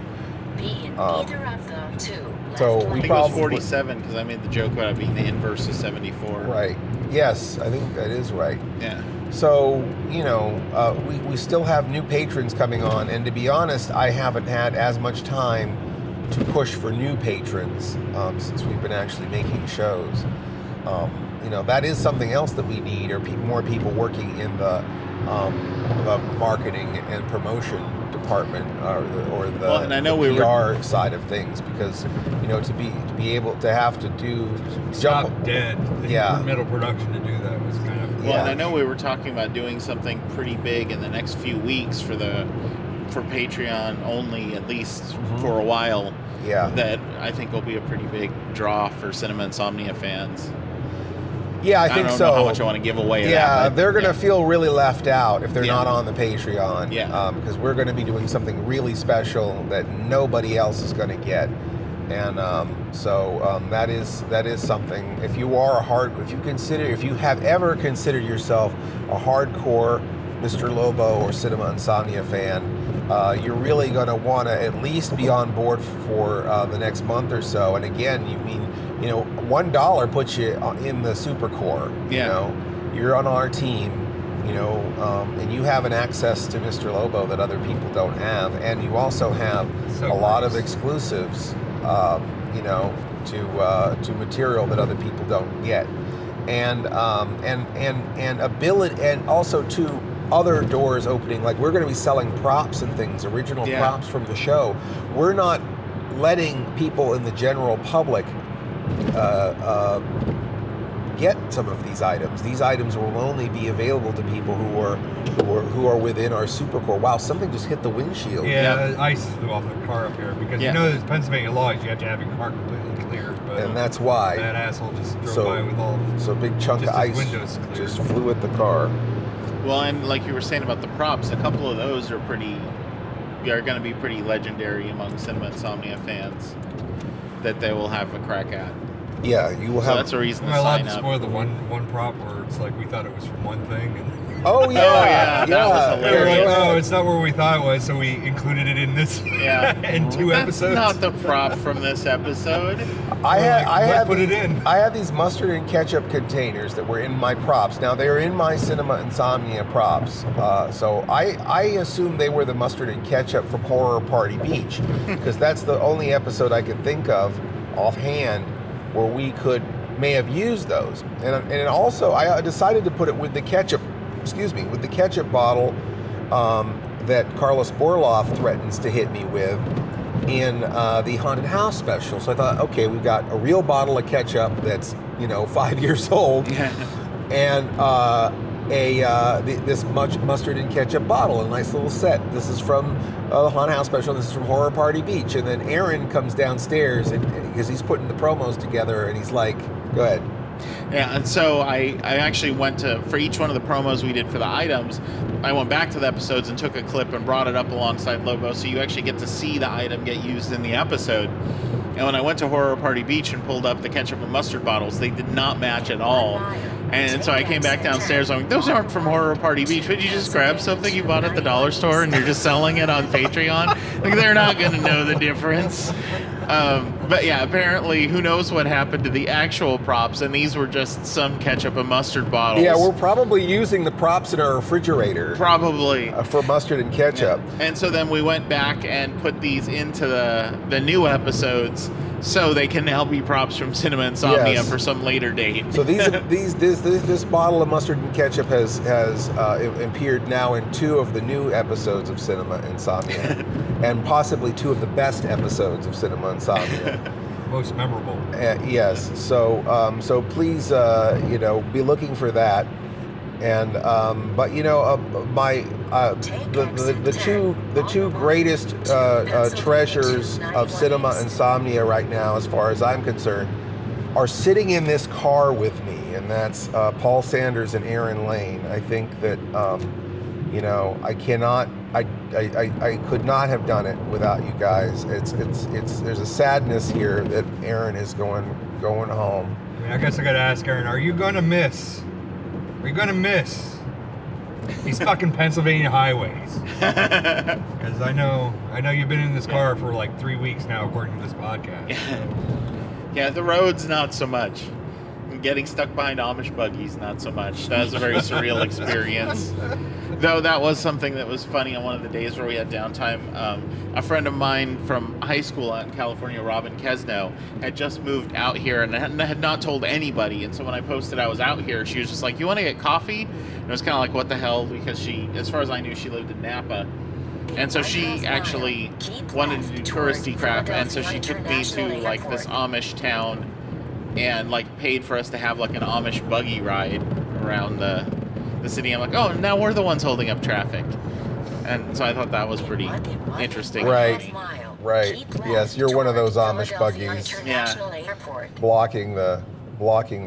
Be in either of the two. So left we I think it was 47 because I made the joke about it being the inverse of 74. Right. Yes, I think that is right. Yeah. So, you know, we still have new patrons coming on, and to be honest, I haven't had as much time to push for new patrons since we've been actually making shows. You know, that is something else that we need, or more people working in the marketing and promotion department, or the and I know the we PR side of things, because, you know, to be able to have to do Stop dead. Yeah. Middle production to do that was kind of. Well, and I know we were talking about doing something pretty big in the next few weeks for Patreon only, at least for a while. Yeah. That I think will be a pretty big draw for Cinema Insomnia fans. Yeah, I think don't so. know how much I want to give away. Of Yeah, that, but, they're going to feel really left out if they're Yeah. not on the Patreon. Yeah. Because we're going to be doing something really special that nobody else is going to get, and so that is something. If you have ever considered yourself a hardcore Mr. Lobo or Cinema Insomnia fan, you're really going to want to at least be on board for the next month or so. And again, you know, $1 puts you in the super core. Yeah. You know, you're on our team, you know, and you have an access to Mr. Lobo that other people don't have, and you also have a lot of exclusives, you know, to material that other people don't get, and ability, and also to other doors opening. Like, we're going to be selling props and things, original props from the show. We're not letting people in the general public get some of these items. These items will only be available to people who are within our super core. Wow, something just hit the windshield. Yeah, ice flew off the car up here because you know there's Pennsylvania law is you have to have your car completely clear. But and that's why that asshole just drove by with all. So a big chunk of ice windows clear. just flew at the car. Well, and like you were saying about the props, a couple of those are going to be pretty legendary among Cinema Insomnia fans that they will have a crack at. Yeah, you will So have. that's a reason Am to I allowed sign to up. spoil the one prop where it's like we thought it was from one thing and Oh yeah, that was we were like, hilarious. no, it's not where we thought it was, so we included it in this in 2 That's episodes. not the prop from this episode. I had put it in. I had these mustard and ketchup containers that were in my props. Now they are in my Cinema Insomnia props, so I assume they were the mustard and ketchup from Horror Party Beach, because that's the only episode I could think of offhand where we may have used those. And also I decided to put it with the ketchup. With the ketchup bottle that Carlos Borloff threatens to hit me with in the haunted house special. So I thought, okay, we've got a real bottle of ketchup that's 5 years old, and this mustard and ketchup bottle, a nice little set. This is from the haunted house special. This is from Horror Party Beach. And then Aaron comes downstairs because he's putting the promos together, and he's like, "Go ahead." Yeah, and so I actually went for each one of the promos we did for the items, I went back to the episodes and took a clip and brought it up alongside Lobo, so you actually get to see the item get used in the episode. And when I went to Horror Party Beach and pulled up the ketchup and mustard bottles, they did not match at all. And so I came back downstairs, I'm like, those aren't from Horror Party Beach. Would you just grab something you bought at the dollar store and you're just selling it on Patreon? Like, they're not going to know the difference. But yeah, apparently, who knows what happened to the actual props, and these were just some ketchup and mustard bottles. Yeah, we're probably using the props in our refrigerator. Probably. For mustard and ketchup. Yeah. And so then we went back and put these into the new episodes, so they can now be props from Cinema Insomnia for some later date. So this bottle of mustard and ketchup has appeared now in 2 of the new episodes of Cinema Insomnia, and possibly 2 of the best episodes of Cinema Insomnia. Most memorable. Yes. So please be looking for that. And but the two greatest treasures of Cinema Insomnia right now, as far as I'm concerned, are sitting in this car with me, and that's Paul Sanders and Aaron Lane. I think that I could not have done it without you guys. It's there's a sadness here that Aaron is going home. I mean, I guess I gotta ask Aaron, are you gonna miss these fucking Pennsylvania highways? Because I know you've been in this car for like 3 weeks now, according to this podcast. Yeah, the roads not so much. Getting stuck behind Amish buggies not so much. That was a very surreal experience. Though that was something that was funny on one of the days where we had downtime. A friend of mine from high school out in California, Robin Kesno, had just moved out here and had not told anybody. And so when I posted I was out here, she was just like, "You want to get coffee?" And it was kind of like, what the hell? Because she, as far as I knew, she lived in Napa. And so she actually wanted to do touristy crap. And so she took me to like this Amish town and like paid for us to have like an Amish buggy ride around the city. I'm like, oh, now we're the ones holding up traffic. And so I thought that was pretty interesting. Right. Yes, you're one of those Amish buggies. Yeah. Blocking the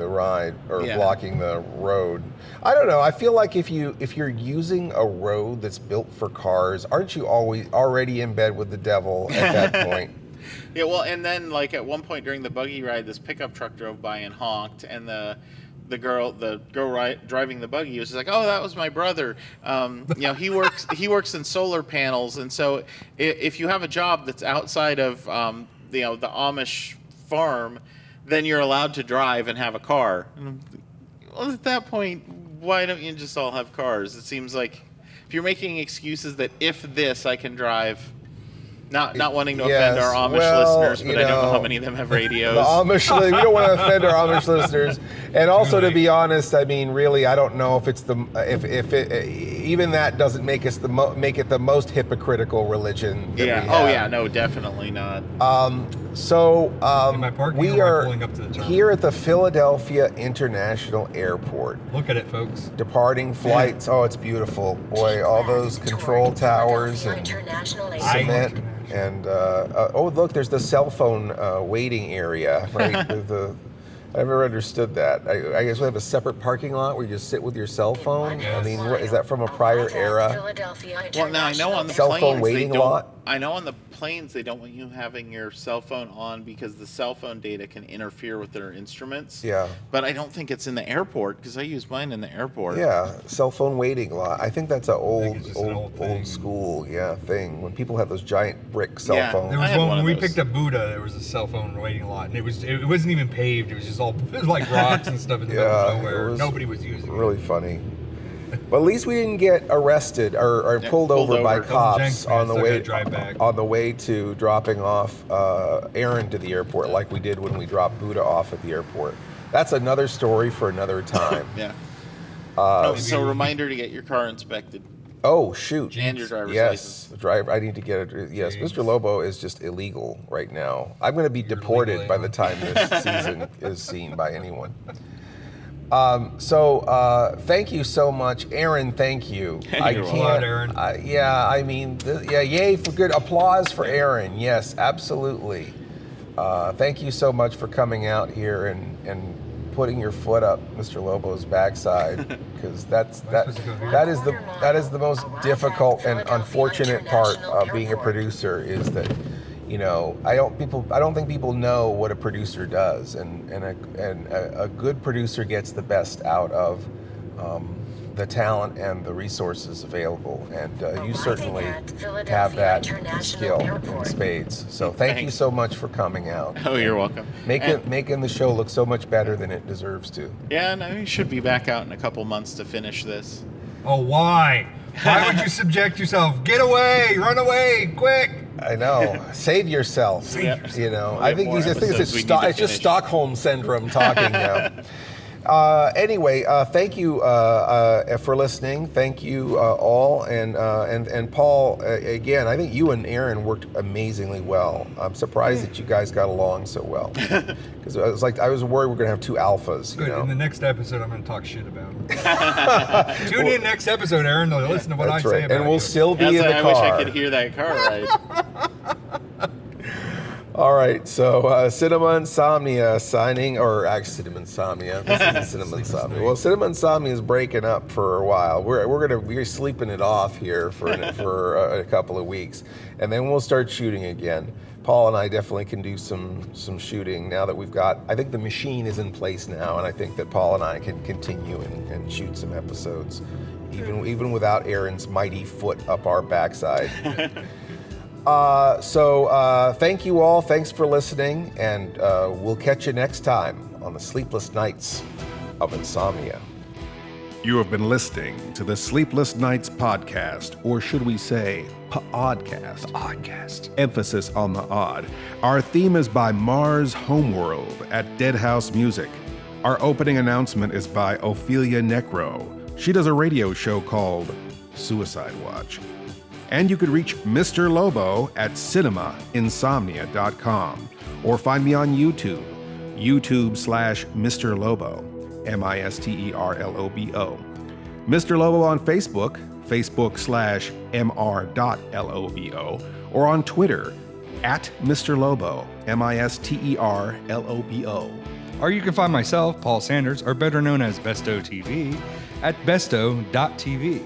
ride or blocking the road. I don't know. I feel like if you're using a road that's built for cars, aren't you already in bed with the devil at that point? Yeah, well, and then like at one point during the buggy ride, this pickup truck drove by and honked, and the girl driving the buggy was just like, "Oh, that was my brother. He works in solar panels, and so if you have a job that's outside of the Amish farm, then you're allowed to drive and have a car." And well, at that point, why don't you just all have cars? It seems like if you're making excuses that if this I can drive. Not wanting to offend our Amish listeners, but I don't know how many of them have radios. The Amish, we don't want to offend our Amish listeners. And also, to be honest, I mean, really, I don't know if it's even that doesn't make it the most hypocritical religion that we have. Oh yeah, no, definitely not. We are here at the Philadelphia International Airport. Look at it, folks. Departing flights. Oh, it's beautiful. Boy, all those control towers and cement. And look, there's the cell phone waiting area, right? I never understood that. I guess we have a separate parking lot where you just sit with your cell phone. I mean, is that from a prior era? Well, now I know on the cell planes, phone waiting lot. I know on the planes they don't want you having your cell phone on because the cell phone data can interfere with their instruments. Yeah. But I don't think it's in the airport because I use mine in the airport. Yeah, cell phone waiting lot. I think that's an old thing. school thing. When people have those giant brick cell phones. There was one when we picked up Buddha. There was a cell phone waiting lot, and it wasn't even paved. It was just all like rocks and stuff in the middle of nowhere. Nobody was using it. Really funny. But at least we didn't get arrested or pulled over by cops on the way to dropping off Aaron to the airport, like we did when we dropped Buddha off at the airport. That's another story for another time. Yeah. So reminder to get your car inspected. Oh shoot! And your driver's license. Yes, I need to get it. Yes, Mr. Lobo is just illegal right now. I'm going to be deported by the time this season is seen by anyone. Thank you so much, Aaron. Thank you. Aaron. Yay for good applause for Aaron. Yes, absolutely. Thank you so much for coming out here and putting your foot up Mr. Lobo's backside, because that is the most difficult and unfortunate part of being a producer, is that, you know, I don't think people know what a producer does, and a good producer gets the best out of the talent and the resources available, and you certainly have that skill in spades. So thank you so much for coming out. Oh, you're welcome. Making the show look so much better than it deserves to. Yeah, no, you should be back out in a couple months to finish this. Oh, why? Why would you subject yourself? Get away! Run away! Quick! I know. Save yourself. You know. I think it's just Stockholm syndrome talking now. Anyway, thank you for listening. Thank you all, and Paul. Again, I think you and Aaron worked amazingly well. I'm surprised that you guys got along so well, because I was worried we're gonna have two alphas. Good. You know? In the next episode, I'm gonna talk shit about him. Tune in next episode, Aaron. Listen to what I say about and we'll you. still be in the car. I wish I could hear that car ride. All right, so Cinema Insomnia signing, or actually Cinema Insomnia. This is Cinema Insomnia. Well, Cinema Insomnia is breaking up for a while. We're sleeping it off here for a couple of weeks, and then we'll start shooting again. Paul and I definitely can do some shooting now that we've got. I think the machine is in place now, and I think that Paul and I can continue and shoot some episodes, even without Aaron's mighty foot up our backside. Thank you all. Thanks for listening, and we'll catch you next time on the Sleepless Knights of Insomnia. You have been listening to the Sleepless Knights podcast, or should we say, pODDcast. pODDcast. Emphasis on the odd. Our theme is by Mars Homeworld at Deadhouse Music. Our opening announcement is by Ophelia Necro. She does a radio show called Suicide Watch. And you could reach Mr. Lobo at cinemainsomnia.com, or find me on YouTube, YouTube/Mr. Lobo, MisterLobo. Mr. Lobo on Facebook, Facebook/mr.lobo, or on Twitter, at Mr. Lobo, MisterLobo. Or you can find myself, Paul Sanders, or better known as Bestow TV, at Bestow.tv.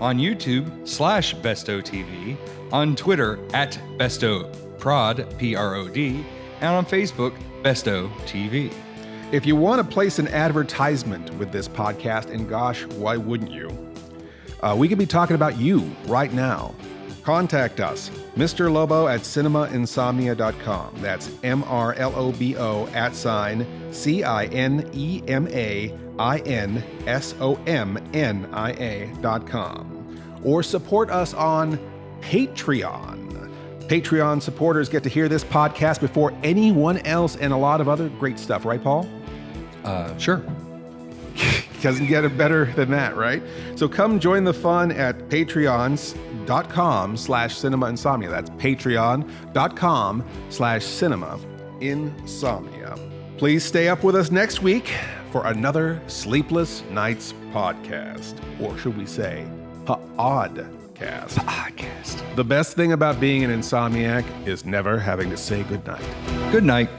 On YouTube /Bestow TV, on Twitter at Bestow Prod, PROD, and on Facebook, Bestow TV. If you want to place an advertisement with this podcast, and gosh, why wouldn't you? We could be talking about you right now. Contact us, Mr. Lobo at cinemainsomnia.com. That's MRLOBO @CINEMAINSOMNIA.com. Or support us on Patreon. Patreon supporters get to hear this podcast before anyone else, and a lot of other great stuff, right, Paul? Sure. Doesn't get it better than that, right? So come join the fun at patreon.com/cinemainsomnia. That's patreon.com/cinemainsomnia. Please stay up with us next week for another Sleepless Knights podcast. Or should we say, pODDcast. pODDcast. The best thing about being an insomniac is never having to say goodnight. Good night.